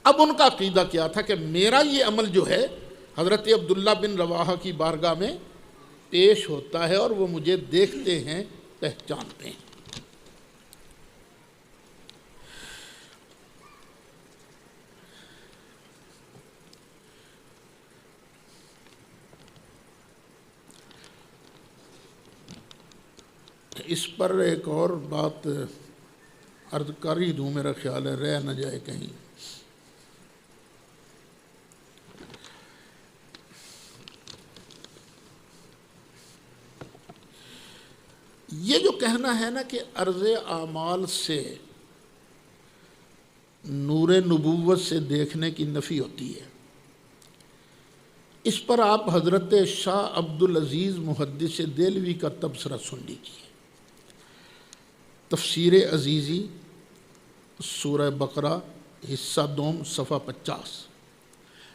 اب ان کا عقیدہ کیا تھا کہ میرا یہ عمل جو ہے حضرت عبداللہ بن رواحہ کی بارگاہ میں پیش ہوتا ہے اور وہ مجھے دیکھتے ہیں، پہچانتے ہیں۔ اس پر ایک اور بات عرض کر ہی دوں، میرا خیال ہے رہ نہ جائے کہیں۔ یہ جو کہنا ہے نا کہ عرض اعمال سے نور نبوت سے دیکھنے کی نفی ہوتی ہے، اس پر آپ حضرت شاہ عبدالعزیز محدث دہلوی کا تبصرہ سن لیجیے۔ تفسیر عزیزی سورہ بقرہ حصہ 2 صفحہ 50،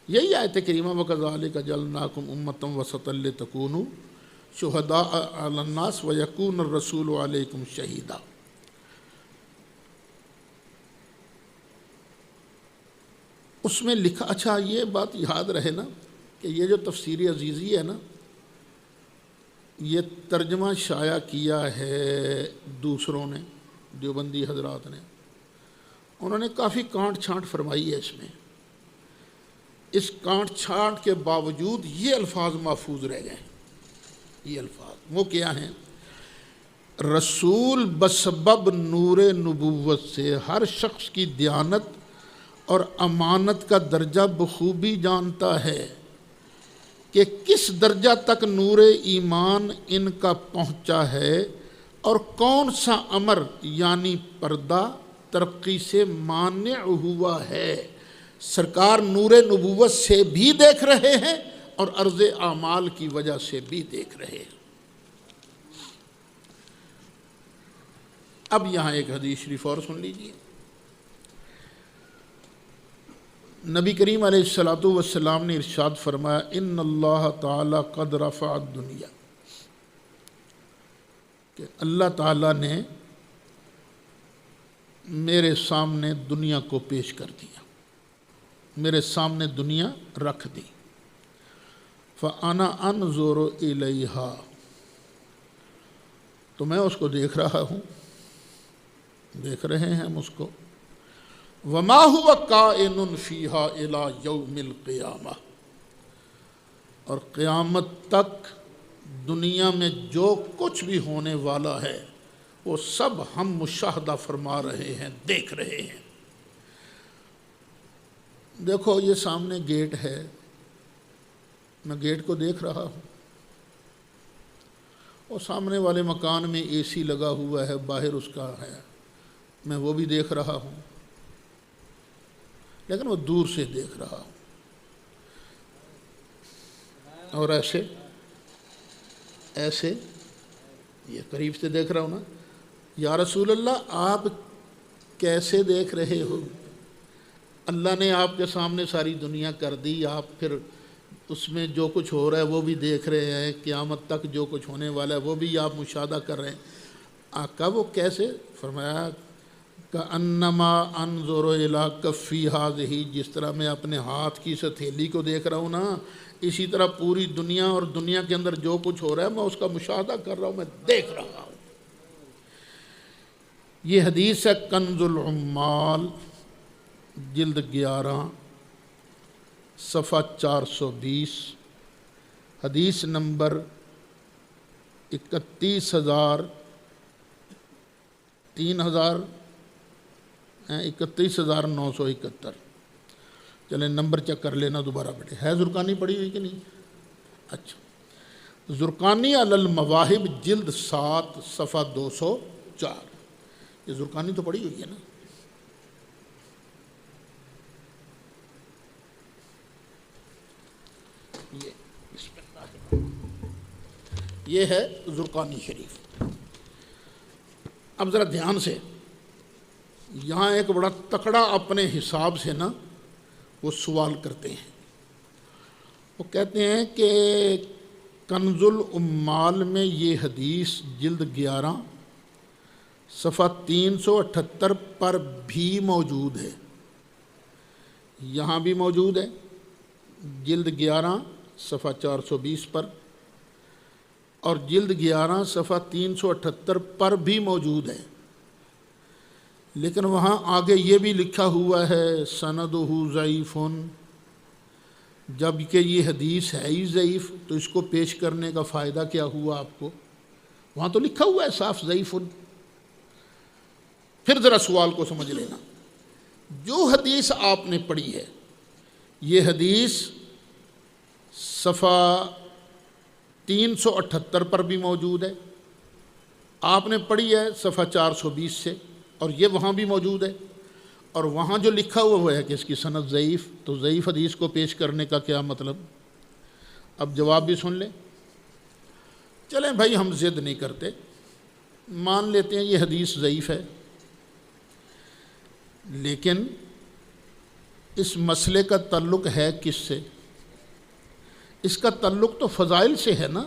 یہی آیت کریمہ وَكَذَلِكَ جَعَلْنَاكُمْ أُمَّةً وَسَطًا لِتَكُونُوا شُهَدَاءَ عَلَى النَّاسِ وَيَكُونَ الرَّسُولُ عَلَيْكُمْ شَهِيدًا۔ اس میں لکھا، اچھا یہ بات یاد رہے نا کہ یہ جو تفسیر عزیزی ہے نا، یہ ترجمہ شائع کیا ہے دوسروں نے، دیوبندی حضرات نے، انہوں نے کافی کانٹ چھانٹ فرمائی ہے اس میں۔ اس کانٹ چھانٹ کے باوجود یہ الفاظ محفوظ رہ گئے۔ یہ الفاظ وہ کیا ہیں؟ رسول بسبب نور نبوت سے ہر شخص کی دیانت اور امانت کا درجہ بخوبی جانتا ہے کہ کس درجہ تک نور ایمان ان کا پہنچا ہے اور کون سا امر یعنی پردہ ترقی سے مانع ہوا ہے۔ سرکار نور نبوت سے بھی دیکھ رہے ہیں اور عرض اعمال کی وجہ سے بھی دیکھ رہے ہیں۔ اب یہاں ایک حدیث شریف اور سن لیجیے۔ نبی کریم علیہ السلام نے ارشاد فرمایا، ان اللہ تعالی قد رفع الدنیا، کہ اللہ تعالیٰ نے میرے سامنے دنیا کو پیش کر دیا۔ میرے سامنے دنیا رکھ دی، فَأَنَا أَنظُرُ إِلَيْهَا، تو میں اس کو دیکھ رہا ہوں، دیکھ رہے ہیں ہم اس کو، وَمَا هُوَ كَائِنٌ فِيهَا إِلَى يَوْمِ الْقِيَامَةِ، اور قیامت تک دنیا میں جو کچھ بھی ہونے والا ہے وہ سب ہم مشاہدہ فرما رہے ہیں، دیکھ رہے ہیں۔ دیکھو یہ سامنے گیٹ ہے، میں گیٹ کو دیکھ رہا ہوں، اور سامنے والے مکان میں اے سی لگا ہوا ہے، باہر اس کا ہے، میں وہ بھی دیکھ رہا ہوں، لیکن وہ دور سے دیکھ رہا ہوں، اور ایسے یہ قریب سے دیکھ رہا ہوں نا۔ یا رسول اللہ آپ کیسے دیکھ رہے ہو؟ اللہ نے آپ کے سامنے ساری دنیا کر دی، آپ پھر اس میں جو کچھ ہو رہا ہے وہ بھی دیکھ رہے ہیں، قیامت تک جو کچھ ہونے والا ہے وہ بھی آپ مشاہدہ کر رہے ہیں۔ آقا وہ کیسے؟ فرمایا کَأَنَّمَا أَنظُرُ إِلَىٰ كَفِّي هَٰذِهِ، جس طرح میں اپنے ہاتھ کی اس ہتھیلی کو دیکھ رہا ہوں نا، اسی طرح پوری دنیا اور دنیا کے اندر جو کچھ ہو رہا ہے میں اس کا مشاہدہ کر رہا ہوں، میں دیکھ رہا ہوں۔ یہ حدیث ہے کنز العمال جلد 11 صفحہ 420، حدیث نمبر 31,971۔ چلیں نمبر چیک کر لینا دوبارہ بیٹے، ہے زرقانی پڑھی ہوئی کہ نہیں؟ اچھا، زرقانی علی المواہب جلد 7 صفحہ 204، یہ زرقانی تو پڑھی ہوئی ہے نا؟ یہ ہے زرقانی شریف۔ اب ذرا دھیان سے، یہاں ایک بڑا تکڑا اپنے حساب سے نا وہ سوال کرتے ہیں، وہ کہتے ہیں کہ کنز العمال میں یہ حدیث جلد 11 صفحہ 378 پر بھی موجود ہے، یہاں بھی موجود ہے جلد 11 صفحہ 420 پر، اور جلد 11 صفحہ 378 پر بھی موجود ہے، لیکن وہاں آگے یہ بھی لکھا ہوا ہے سندہ ضعیف، جب کہ یہ حدیث ہے ہی ضعیف تو اس کو پیش کرنے کا فائدہ کیا ہوا آپ کو؟ وہاں تو لکھا ہوا ہے صاف ضعیف۔ پھر ذرا سوال کو سمجھ لینا، جو حدیث آپ نے پڑھی ہے یہ حدیث صفحہ 378 پر بھی موجود ہے، آپ نے پڑھی ہے صفحہ 420 سے، اور یہ وہاں بھی موجود ہے، اور وہاں جو لکھا ہوا ہے کہ اس کی سند ضعیف، تو ضعیف حدیث کو پیش کرنے کا کیا مطلب؟ اب جواب بھی سن لیں۔ چلیں بھائی ہم ضد نہیں کرتے، مان لیتے ہیں یہ حدیث ضعیف ہے، لیکن اس مسئلے کا تعلق ہے کس سے؟ اس کا تعلق تو فضائل سے ہے نا،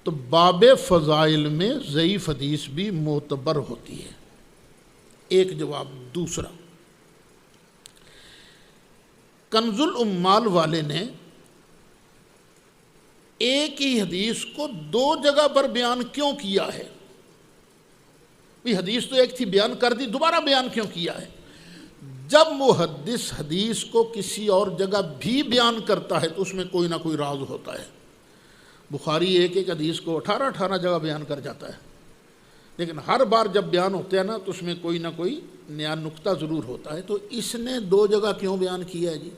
تو باب فضائل میں ضعیف حدیث بھی معتبر ہوتی ہے، ایک جواب۔ دوسرا، کنز العمال والے نے ایک ہی حدیث کو 2 جگہ پر بیان کیوں کیا ہے؟ حدیث تو ایک تھی، بیان کر دی، دوبارہ بیان کیوں کیا ہے؟ جب محدث حدیث کو کسی اور جگہ بھی بیان کرتا ہے تو اس میں کوئی نہ کوئی راز ہوتا ہے۔ بخاری ایک حدیث کو 18 جگہ بیان کر جاتا ہے، لیکن ہر بار جب بیان ہوتا ہے نا تو اس میں کوئی نہ کوئی نیا نقطہ ضرور ہوتا ہے، تو اس نے 2 جگہ کیوں بیان کیا ہے جی؟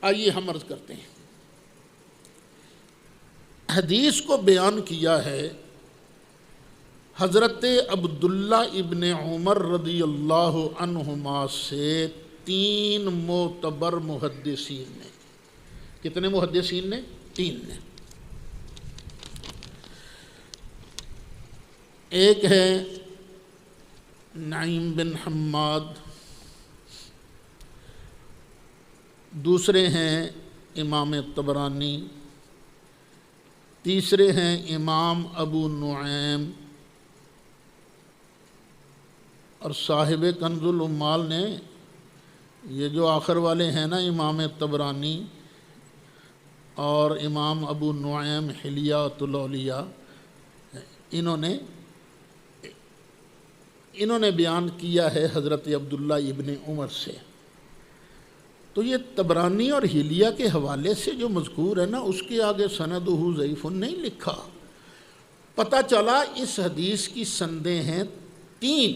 آئیے ہم عرض کرتے ہیں، حدیث کو بیان کیا ہے حضرت عبداللہ ابن عمر رضی اللہ عنہما سے 3 معتبر محدثین نے۔ کتنے محدثین نے؟ 3 نے۔ ایک ہے نعیم بن حماد، دوسرے ہیں امام طبرانی، تیسرے ہیں امام ابو نعیم، اور صاحب کنز العمال نے یہ جو آخر والے ہیں نا، امام طبرانی اور امام ابو نعیم حلیۃ الاولیاء، انہوں نے بیان کیا ہے حضرت عبداللہ ابن عمر سے۔ تو یہ طبرانی اور حلیہ کے حوالے سے جو مذکور ہے نا، اس کے آگے سندہ ضعیف نہیں لکھا۔ پتہ چلا اس حدیث کی سندیں ہیں 3،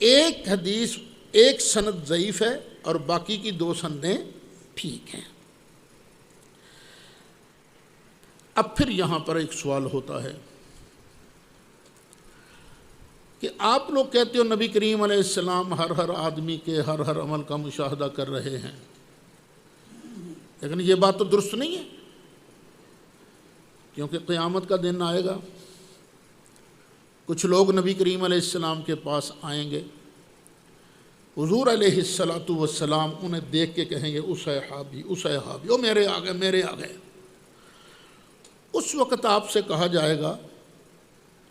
ایک حدیث ایک سند ضعیف ہے اور باقی کی 2 سندیں ٹھیک ہیں۔ اب پھر یہاں پر ایک سوال ہوتا ہے کہ آپ لوگ کہتے ہو نبی کریم علیہ السلام ہر آدمی کے ہر عمل کا مشاہدہ کر رہے ہیں، لیکن یہ بات تو درست نہیں ہے، کیونکہ قیامت کا دن آئے گا، کچھ لوگ نبی کریم علیہ السلام کے پاس آئیں گے، حضور علیہ السلام انہیں دیکھ کے کہیں گے اصحابی اصحابی، او میرے آ گئے۔ اس وقت آپ سے کہا جائے گا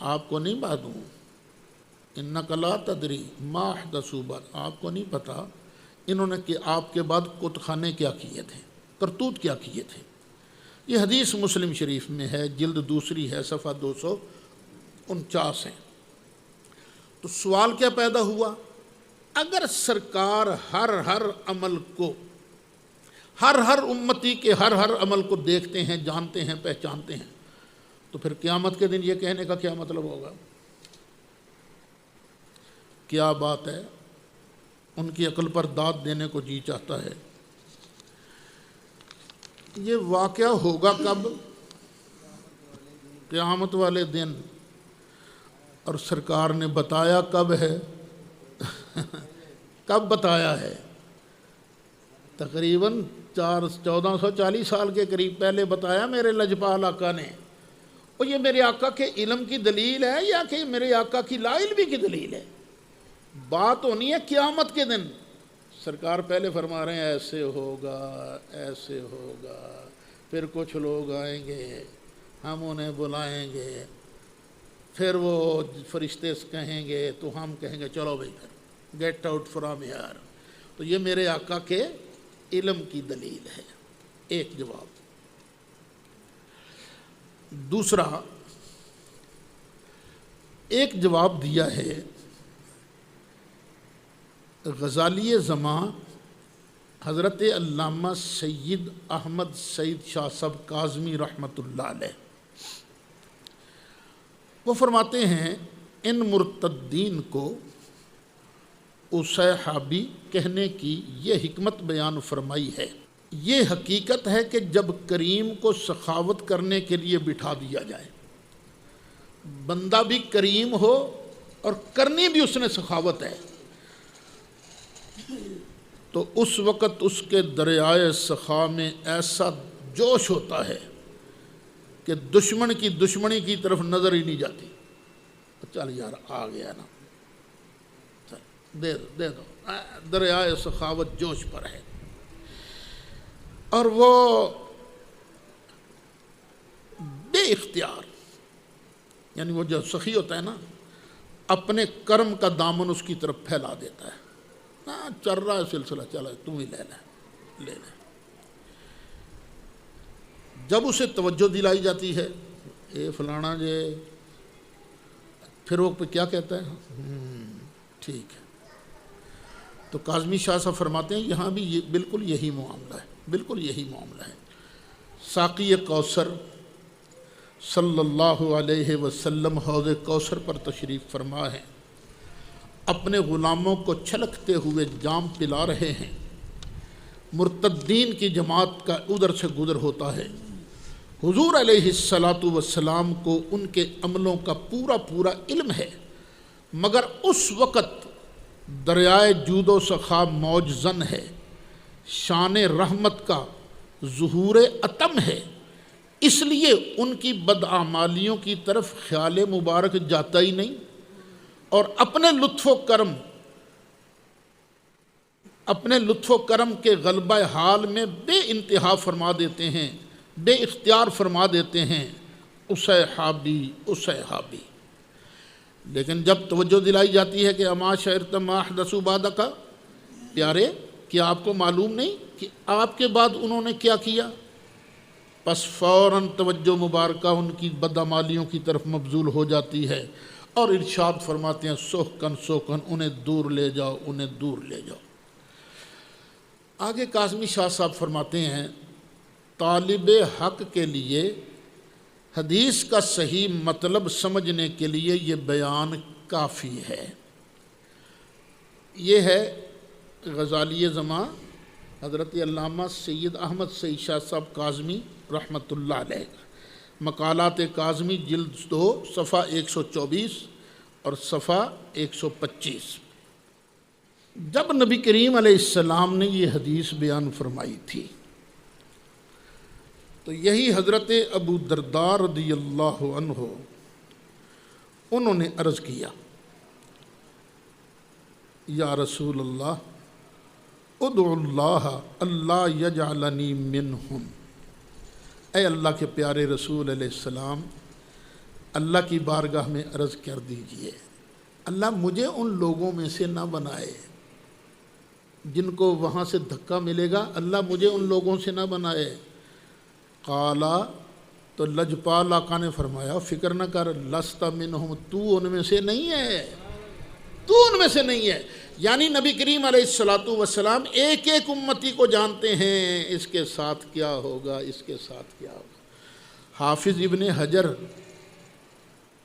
آپ کو نہیں معلوم، انک لا تدری ما احدثوا بعد، آپ کو نہیں پتا انہوں نے کہ آپ کے بعد کتخانے کیا کیے تھے، کرتوت کیا کیے تھے۔ یہ حدیث مسلم شریف میں ہے، جلد 2 ہے، صفحہ 249 ہے۔ تو سوال کیا پیدا ہوا، اگر سرکار ہر عمل کو، ہر امتی کے ہر عمل کو دیکھتے ہیں، جانتے ہیں، پہچانتے ہیں، تو پھر قیامت کے دن یہ کہنے کا کیا مطلب ہوگا؟ کیا بات ہے، ان کی عقل پر داد دینے کو جی چاہتا ہے۔ یہ واقعہ ہوگا کب؟ قیامت والے دن۔ اور سرکار نے بتایا کب ہے؟ کب بتایا ہے؟ تقریباً 1440 سال کے قریب پہلے بتایا میرے لجپال آقا نے۔ اور یہ میرے آقا کے علم کی دلیل ہے یا کہ میرے آقا کی لا علمی کی دلیل ہے؟ بات ہونی ہے قیامت کے دن۔ سرکار پہلے فرما رہے ہیں ایسے ہوگا، ایسے ہوگا، پھر کچھ لوگ آئیں گے، ہم انہیں بلائیں گے، پھر وہ فرشتے کہیں گے تو ہم کہیں گے چلو بھائی پھر گیٹ آؤٹ فرام ہیئر۔ تو یہ میرے آقا کے علم کی دلیل ہے، ایک جواب۔ دوسرا ایک جواب دیا ہے غزالی زماں حضرت علامہ سید احمد سعید شاہ صاحب کاظمی رحمۃ اللہ علیہ۔ وہ فرماتے ہیں ان مرتدین کو اصحابی کہنے کی یہ حکمت بیان فرمائی ہے۔ یہ حقیقت ہے کہ جب کریم کو سخاوت کرنے کے لیے بٹھا دیا جائے، بندہ بھی کریم ہو اور کرنی بھی اس نے سخاوت ہے، تو اس وقت اس کے دریائے سخا میں ایسا جوش ہوتا ہے کہ دشمن کی دشمنی کی طرف نظر ہی نہیں جاتی۔ چل یار آ گیا نا، دے دو، دریائے سخاوت جوش پر ہے۔ اور وہ بے اختیار، یعنی وہ جو سخی ہوتا ہے نا، اپنے کرم کا دامن اس کی طرف پھیلا دیتا ہے۔ چل رہا ہے سلسلہ، چلا تم ہی لے لے۔ جب اسے توجہ دلائی جاتی ہے اے فلانا جے، پھر وہ کیا کہتا ہے؟ ٹھیک ہے۔ تو کاظمی شاہ صاحب فرماتے ہیں یہاں بھی بالکل یہی معاملہ ہے، بالکل یہی معاملہ ہے۔ ساقی کوثر صلی اللہ علیہ وسلم حوض کوثر پر تشریف فرما ہے، اپنے غلاموں کو چھلکتے ہوئے جام پلا رہے ہیں، مرتدین کی جماعت کا ادھر سے گزر ہوتا ہے۔ حضور علیہ السلام کو ان کے عملوں کا پورا علم ہے، مگر اس وقت دریائے جود و سخا موج زن ہے، شان رحمت کا ظہور اتم ہے، اس لیے ان کی بدعمالیوں کی طرف خیال مبارک جاتا ہی نہیں، اور اپنے لطف و کرم کے غلبہ حال میں بے انتہا فرما دیتے ہیں، بے اختیار فرما دیتے ہیں اصحابی اصحابی۔ لیکن جب توجہ دلائی جاتی ہے کہ اما شعرت ما احدثوا بعدک، پیارے کیا آپ کو معلوم نہیں کہ آپ کے بعد انہوں نے کیا کیا؟ پس فوراً توجہ مبارکہ ان کی بدعمالیوں کی طرف مبذول ہو جاتی ہے، اور ارشاد فرماتے ہیں سوکن سوکن انہیں دور لے جاؤ، انہیں دور لے جاؤ۔ آگے کاظمی شاہ صاحب فرماتے ہیں طالب حق کے لیے حدیث کا صحیح مطلب سمجھنے کے لیے یہ بیان کافی ہے۔ یہ ہے غزالی زماں حضرت علامہ سید احمد سعید شاہ صاحب کاظمی رحمۃ اللہ علیہ، مقالات کاظمی جلد 2 صفحہ 124 اور صفحہ 125۔ جب نبی کریم علیہ السلام نے یہ حدیث بیان فرمائی تھی تو یہی حضرت ابو درداء رضی اللہ عنہ انہوں نے عرض کیا یا رسول اللہ ادعو اللہ اللہ یجعلنی منہم، اے اللہ کے پیارے رسول علیہ السلام اللہ کی بارگاہ میں عرض کر دیجئے اللہ مجھے ان لوگوں میں سے نہ بنائے جن کو وہاں سے دھکا ملے گا، اللہ مجھے ان لوگوں سے نہ بنائے۔ قالا، تو لجپال آقا نے فرمایا فکر نہ کر، لست منہم، تو ان میں سے نہیں ہے، تو ان میں سے نہیں ہے۔ یعنی نبی کریم علیہ السلام ایک ایک امتی کو جانتے ہیں اس کے ساتھ کیا ہوگا، اس کے ساتھ کیا ہوگا۔ حافظ ابن حجر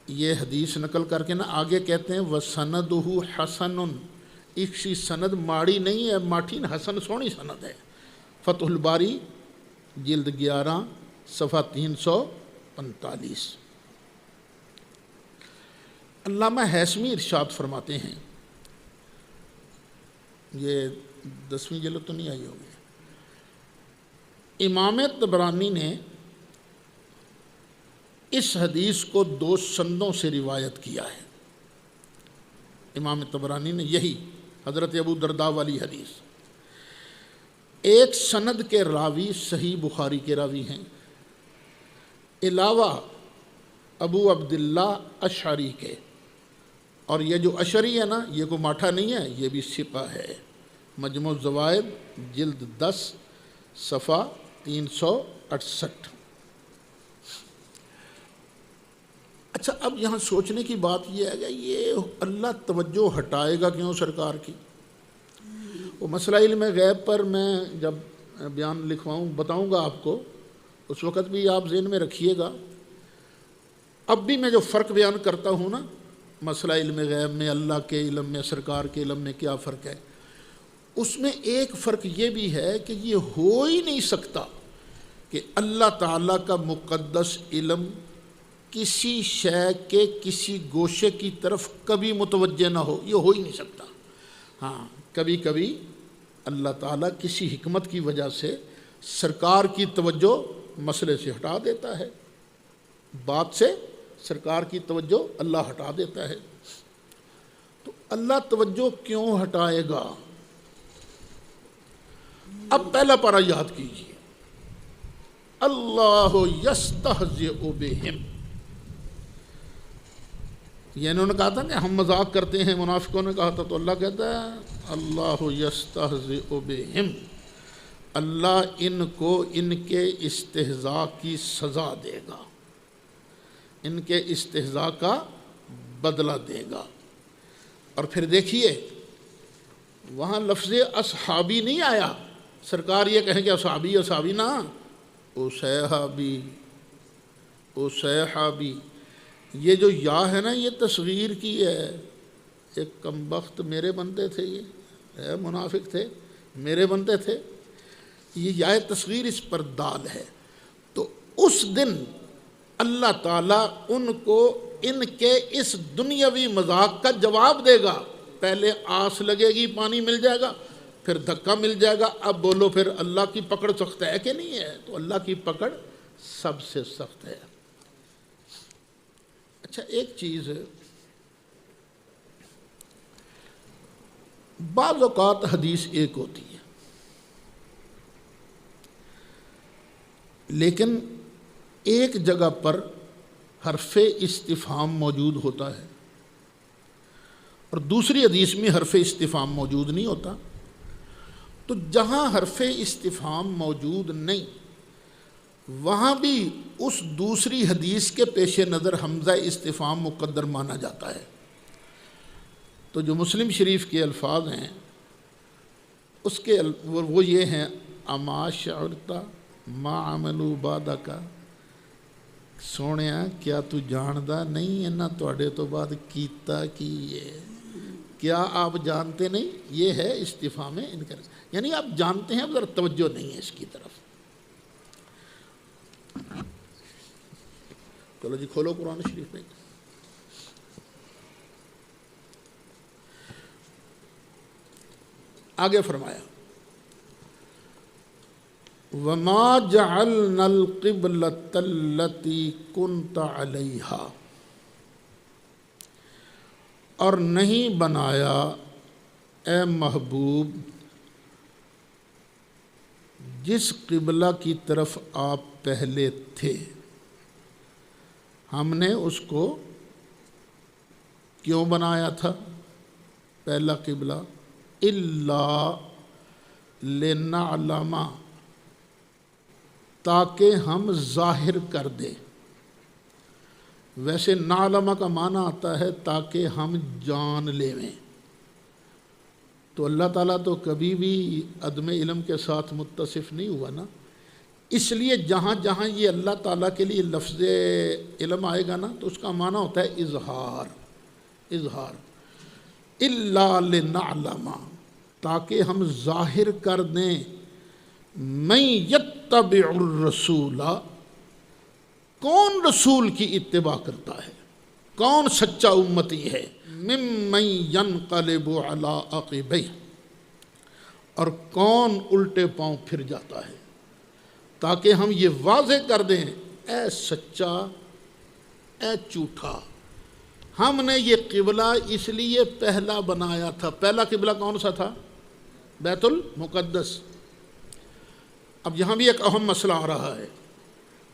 یہ حدیث نقل کر کے آگے کہتے ہیں وَسَنَدُهُ حَسَنٌ، اکشی سند ماڑی نہیں ہے، ماٹھی حسن سونی سند ہے۔ فتح الباری جلد 11 صفحہ 345۔ علامہ ہیثمی ارشاد فرماتے ہیں، یہ 10ویں جلد تو نہیں آئی ہوگی، امام طبرانی نے اس حدیث کو 2 سندوں سے روایت کیا ہے۔ امام طبرانی نے یہی حضرت ابو درداء والی حدیث، ایک سند کے راوی صحیح بخاری کے راوی ہیں، علاوہ ابو عبداللہ اشعری کے، اور یہ جو اشعری ہے نا یہ کوئی ماٹھا نہیں ہے، یہ بھی ثقہ ہے۔ مجموع الزوائد جلد 10 صفحہ 368۔ اچھا اب یہاں سوچنے کی بات یہ ہے کہ یہ اللہ توجہ ہٹائے گا کیوں سرکار کی؟ وہ مسئلہ علم غیب پر میں جب بیان لکھواؤں بتاؤں گا آپ کو، اس وقت بھی آپ ذہن میں رکھیے گا۔ اب بھی میں جو فرق بیان کرتا ہوں نا مسئلہ علم غیب میں، اللہ کے علم میں، سرکار کے علم میں کیا فرق ہے، اس میں ایک فرق یہ بھی ہے کہ یہ ہو ہی نہیں سکتا کہ اللہ تعالیٰ کا مقدس علم کسی شے کے کسی گوشے کی طرف کبھی متوجہ نہ ہو، یہ ہو ہی نہیں سکتا۔ ہاں کبھی کبھی اللہ تعالیٰ کسی حکمت کی وجہ سے سرکار کی توجہ مسئلے سے ہٹا دیتا ہے، بات سے سرکار کی توجہ اللہ ہٹا دیتا ہے۔ تو اللہ توجہ کیوں ہٹائے گا؟ اب پہلا پارہ یاد کیجیے، اللہ یستہزئ بہم، یہ انہوں نے کہا تھا کہ ہم مذاق کرتے ہیں، منافقوں نے کہا تھا، تو اللہ کہتا ہے اللہ یستہزئ بہم، اللہ ان کو ان کے استہزاء کی سزا دے گا، ان کے استہزاء کا بدلہ دے گا۔ اور پھر دیکھیے وہاں لفظ اصحابی نہیں آیا، سرکار یہ کہیں کہ اصحابی اصحابی نہ، اصحابی اصحابی، یہ جو یا ہے نا یہ تصغیر کی ہے، ایک کمبخت میرے بنتے تھے، یہ منافق تھے میرے بنتے تھے، یہ یا تصغیر اس پر دال ہے۔ تو اس دن اللہ تعالیٰ ان کو ان کے اس دنیاوی مذاق کا جواب دے گا۔ پہلے آس لگے گی پانی مل جائے گا، پھر دھکا مل جائے گا، اب بولو پھر اللہ کی پکڑ سخت ہے کہ نہیں ہے؟ تو اللہ کی پکڑ سب سے سخت ہے۔ اچھا ایک چیز ہے، بعض اوقات حدیث ایک ہوتی ہے لیکن ایک جگہ پر حرف استفہام موجود ہوتا ہے، اور دوسری حدیث میں حرف استفہام موجود نہیں ہوتا. تو جہاں حرف استفہام موجود نہیں وہاں بھی اس دوسری حدیث کے پیش نظر حمزہ استفہام مقدر مانا جاتا ہے. تو جو مسلم شریف کے الفاظ ہیں اس کے وہ یہ ہیں: اما شعرتا ما عملوا بعدک، سونیا کیا تو جاندا نہیں ہے نہ تواڈے تو بعد کیتا کی ہے. کیا آپ جانتے نہیں؟ یہ ہے استفہام انکار، یعنی آپ جانتے ہیں مگر توجہ نہیں ہے اس کی طرف. چلو جی کھولو قرآن شریف میں. آگے فرمایا وَمَا جَعَلْنَا الْقِبْلَةَ الَّتِي كُنْتَ عَلَيْهَا، اور نہیں بنایا اے محبوب جس قبلہ کی طرف آپ پہلے تھے، ہم نے اس کو کیوں بنایا تھا پہلا قبلہ؟ إِلَّا لِنَعْلَمَ، تاکہ ہم ظاہر کر دیں. ویسے نعلم کا معنی آتا ہے تاکہ ہم جان لیں. تو اللہ تعالیٰ تو کبھی بھی عدم علم کے ساتھ متصف نہیں ہوا نا، اس لیے جہاں جہاں یہ اللہ تعالیٰ کے لیے لفظ علم آئے گا نا تو اس کا معنی ہوتا ہے اظہار. اظہار الا لنعلم، تاکہ ہم ظاہر کر دیں من یتبع الرسول، کون رسول کی اتباع کرتا ہے، کون سچا امتی ہے، ممن ینقلب علی عقبیہ، اور کون الٹے پاؤں پھر جاتا ہے، تاکہ ہم یہ واضح کر دیں اے سچا اے جھوٹا. ہم نے یہ قبلہ اس لیے پہلا بنایا تھا. پہلا قبلہ کون سا تھا؟ بیت المقدس. اب یہاں بھی ایک اہم مسئلہ آ رہا ہے.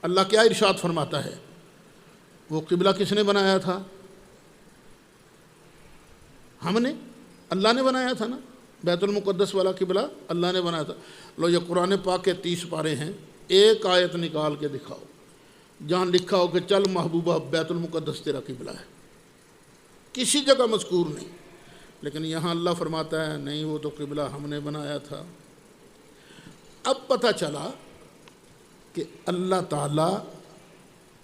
اللہ کیا ارشاد فرماتا ہے؟ وہ قبلہ کس نے بنایا تھا؟ ہم نے، اللہ نے بنایا تھا نا. بیت المقدس والا قبلہ اللہ نے بنایا تھا. لو یہ قرآن پاک کے 30 پارے ہیں، ایک آیت نکال کے دکھاؤ جہاں لکھا ہو کہ چل محبوبہ بیت المقدس تیرا قبلہ ہے. کسی جگہ مذکور نہیں. لیکن یہاں اللہ فرماتا ہے نہیں، وہ تو قبلہ ہم نے بنایا تھا. اب پتہ چلا کہ اللہ تعالیٰ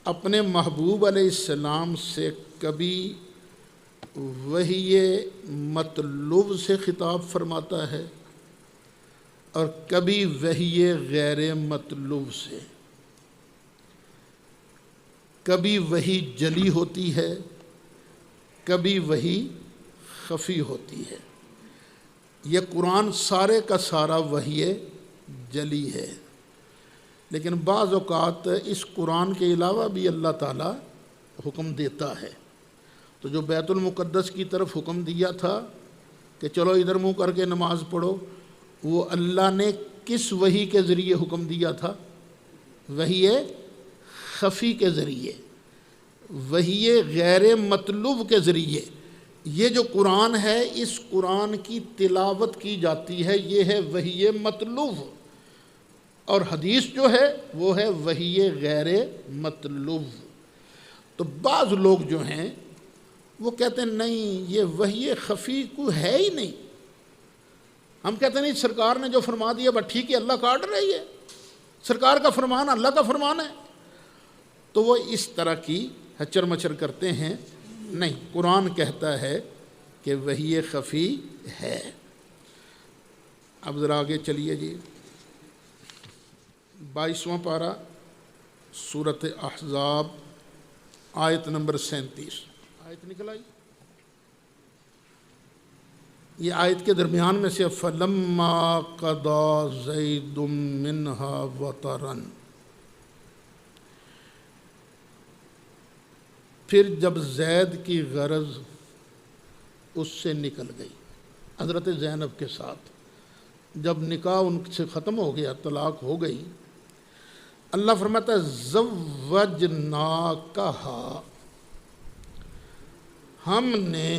اپنے محبوب علیہ السلام سے کبھی وحی مطلوب سے خطاب فرماتا ہے اور کبھی وحی غیر مطلوب سے. کبھی وحی جلی ہوتی ہے، کبھی وحی خفی ہوتی ہے. یہ قرآن سارے کا سارا وحی جلی ہے، لیکن بعض اوقات اس قرآن کے علاوہ بھی اللہ تعالیٰ حکم دیتا ہے. تو جو بیت المقدس کی طرف حکم دیا تھا کہ چلو ادھر منہ کر کے نماز پڑھو، وہ اللہ نے کس وحی کے ذریعے حکم دیا تھا؟ وحی خفی کے ذریعے، وحی غیر مطلوب کے ذریعے. یہ جو قرآن ہے اس قرآن کی تلاوت کی جاتی ہے، یہ ہے وحی مطلوب، اور حدیث جو ہے وہ ہے وحی غیر مطلوب. تو بعض لوگ جو ہیں وہ کہتے ہیں نہیں یہ وحی خفی کو ہے ہی نہیں. ہم کہتے ہیں نہیں، سرکار نے جو فرما دیا بس ٹھیک ہے، اللہ کاٹ رہی ہے، سرکار کا فرمان اللہ کا فرمان ہے. تو وہ اس طرح کی ہچر مچر کرتے ہیں. نہیں، قرآن کہتا ہے کہ وحی خفی ہے. اب ذرا آگے چلیے جی. 22واں پارہ سورۃ احزاب آیت نمبر 37. آیت نکل آئی. یہ آیت کے درمیان میں سے فَلَمَّا قَضَى زَيْدٌ مِّنْهَا وَطَرًا، پھر جب زید کی غرض اس سے نکل گئی، حضرت زینب کے ساتھ جب نکاح ان سے ختم ہو گیا، طلاق ہو گئی، اللہ فرماتا ہے زوجناکہا، ہم نے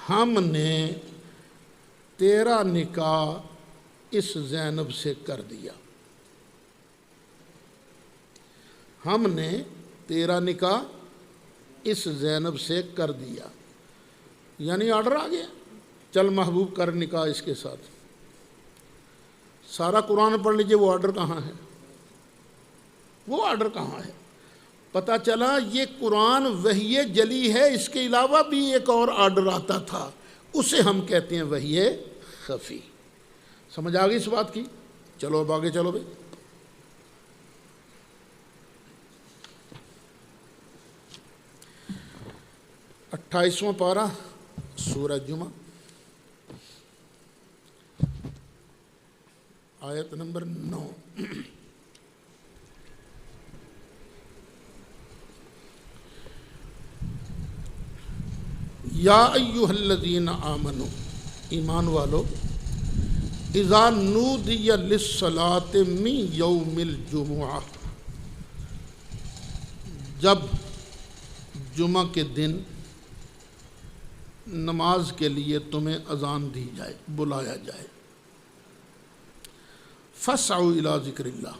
ہم نے تیرا نکاح اس زینب سے کر دیا، ہم نے تیرا نکاح اس زینب سے کر دیا، یعنی آرڈر آ گیا، چل محبوب کر نکاح اس کے ساتھ۔ سارا قرآن پڑھ لیجئے، وہ آرڈر کہاں ہے؟ وہ آرڈر کہاں ہے؟ پتہ چلا یہ قرآن وحی جلی ہے، اس کے علاوہ بھی ایک اور آرڈر آتا تھا، اسے ہم کہتے ہیں وحی خفی۔ سمجھ آ گئی اس بات کی؟ چلو اب آگے چلو بھائی۔ 28واں پارہ سورہ جمعہ، آیت نمبر 9۔ یا ایھا الذین آمنوا، ایمان والو، اذا نودی للصلاۃ من یوم الجمعہ، جب جمعہ کے دن نماز کے لیے تمہیں اذان دی جائے، بلایا جائے، فاسعوا الی ذکر اللہ،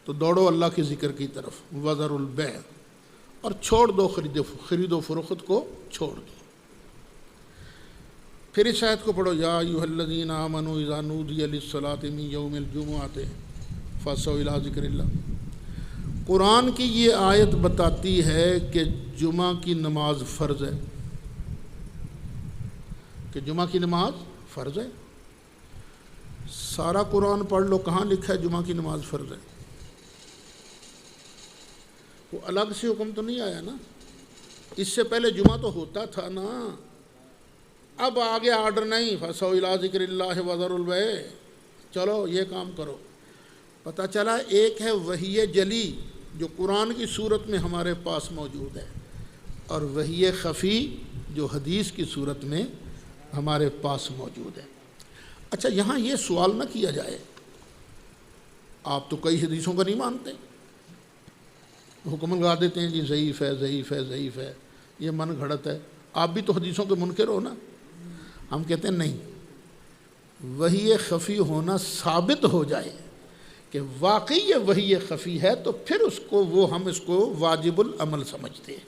تو دوڑو اللہ کے ذکر کی طرف، وذروا البیع، اور چھوڑ دو خرید و فروخت کو چھوڑ دو۔ پھر اس آیت کو پڑھو، یا ایھا الذین آمنوا اذا نودی للصلاۃ من یوم الجمعۃ فاسعوا الی ذکر اللہ۔ قرآن کی یہ آیت بتاتی ہے کہ جمعہ کی نماز فرض ہے، کہ جمعہ کی نماز فرض ہے۔ سارا قرآن پڑھ لو، کہاں لکھا ہے جمعہ کی نماز فرض ہے؟ وہ الگ سے حکم تو نہیں آیا نا، اس سے پہلے جمعہ تو ہوتا تھا نا۔ اب آگے آرڈر نہیں، فاسعوا الی ذکر اللہ وذروا البیع، چلو یہ کام کرو۔ پتہ چلا ایک ہے وحی جلی جو قرآن کی صورت میں ہمارے پاس موجود ہے، اور وحی خفی جو حدیث کی صورت میں ہمارے پاس موجود ہے۔ اچھا، یہاں یہ سوال نہ کیا جائے، آپ تو کئی حدیثوں کا نہیں مانتے، حکم لگا دیتے ہیں جی ضعیف ہے، ضعیف ہے، ضعیف ہے، یہ من گھڑت ہے۔ آپ بھی تو حدیثوں کے منکر ہو نا۔ ہم کہتے ہیں نہیں، وحی خفی ہونا ثابت ہو جائے کہ واقعی یہ وحی خفی ہے تو پھر ہم اس کو واجب العمل سمجھتے ہیں۔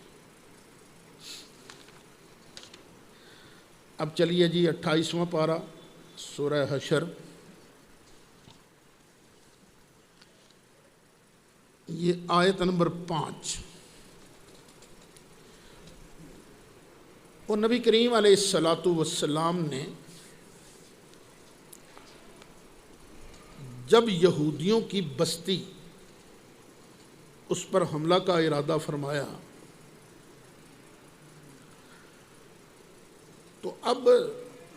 اب چلیے جی 28واں پارہ سورہ حشر، یہ آیت نمبر 5۔ وہ نبی کریم علیہ السلام نے جب یہودیوں کی بستی اس پر حملہ کا ارادہ فرمایا تو اب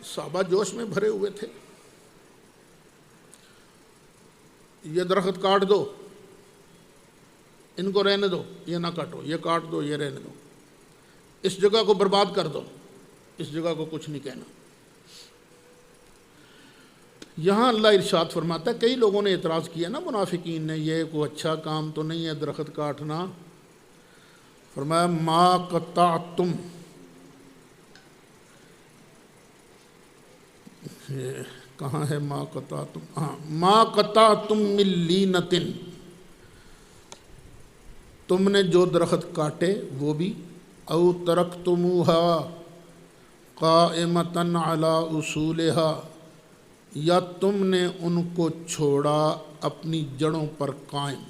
صحابہ جوش میں بھرے ہوئے تھے، یہ درخت کاٹ دو، ان کو رہنے دو، یہ نہ کاٹو، یہ کاٹ دو، یہ رہنے دو، اس جگہ کو برباد کر دو، اس جگہ کو کچھ نہیں کہنا۔ یہاں اللہ ارشاد فرماتا ہے، کئی لوگوں نے اعتراض کیا نا، منافقین نے، یہ کوئی اچھا کام تو نہیں ہے درخت کاٹنا۔ فرمایا ما قطعتم، کہاں ہے ما قطعتم؟ ہاں، ما قطعتم من لینۃ، تم نے جو درخت کاٹے وہ بھی، او ترکتموها قائمۃ علی اصولها، یا تم نے ان کو چھوڑا اپنی جڑوں پر قائم،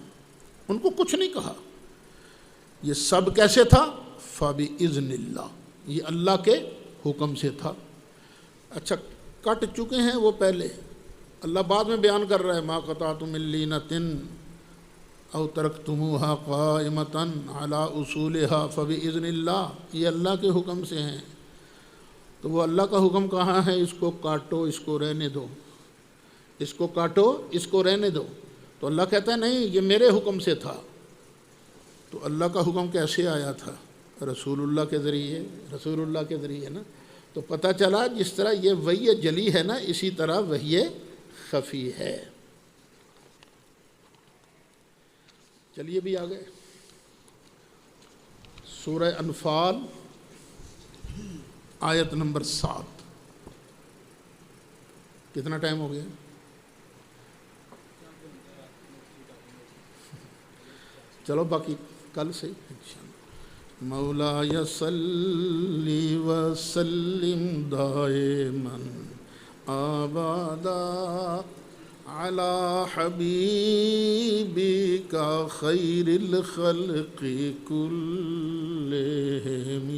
ان کو کچھ نہیں کہا۔ یہ سب کیسے تھا؟ فبإذن اللہ، یہ اللہ کے حکم سے تھا۔ اچھا، کٹ چکے ہیں وہ پہلے، اللہ بعد میں بیان کر رہا ہے ما قطعتم من لینۃ او ترکتموها قائمۃ علی اصولها فبإذن اللہ، یہ اللہ کے حکم سے ہیں۔ تو وہ اللہ کا حکم کہاں ہے؟ اس کو کاٹو، اس کو رہنے دو، اس کو کاٹو، اس کو رہنے دو۔ تو اللہ کہتا ہے نہیں، یہ میرے حکم سے تھا۔ تو اللہ کا حکم کیسے آیا تھا؟ رسول اللہ کے ذریعے، رسول اللہ کے ذریعے نا۔ تو پتہ چلا جس طرح یہ وحی جلی ہے نا، اسی طرح وحی خفی ہے۔ چلیے بھی آگے، سورہ انفال آیت نمبر 7. کتنا ٹائم ہو گیا؟ چلو باقی کل سے انشاءاللہ. مولا صلی وسلم دائما ابدا على حبيبك خير الخلق كلهم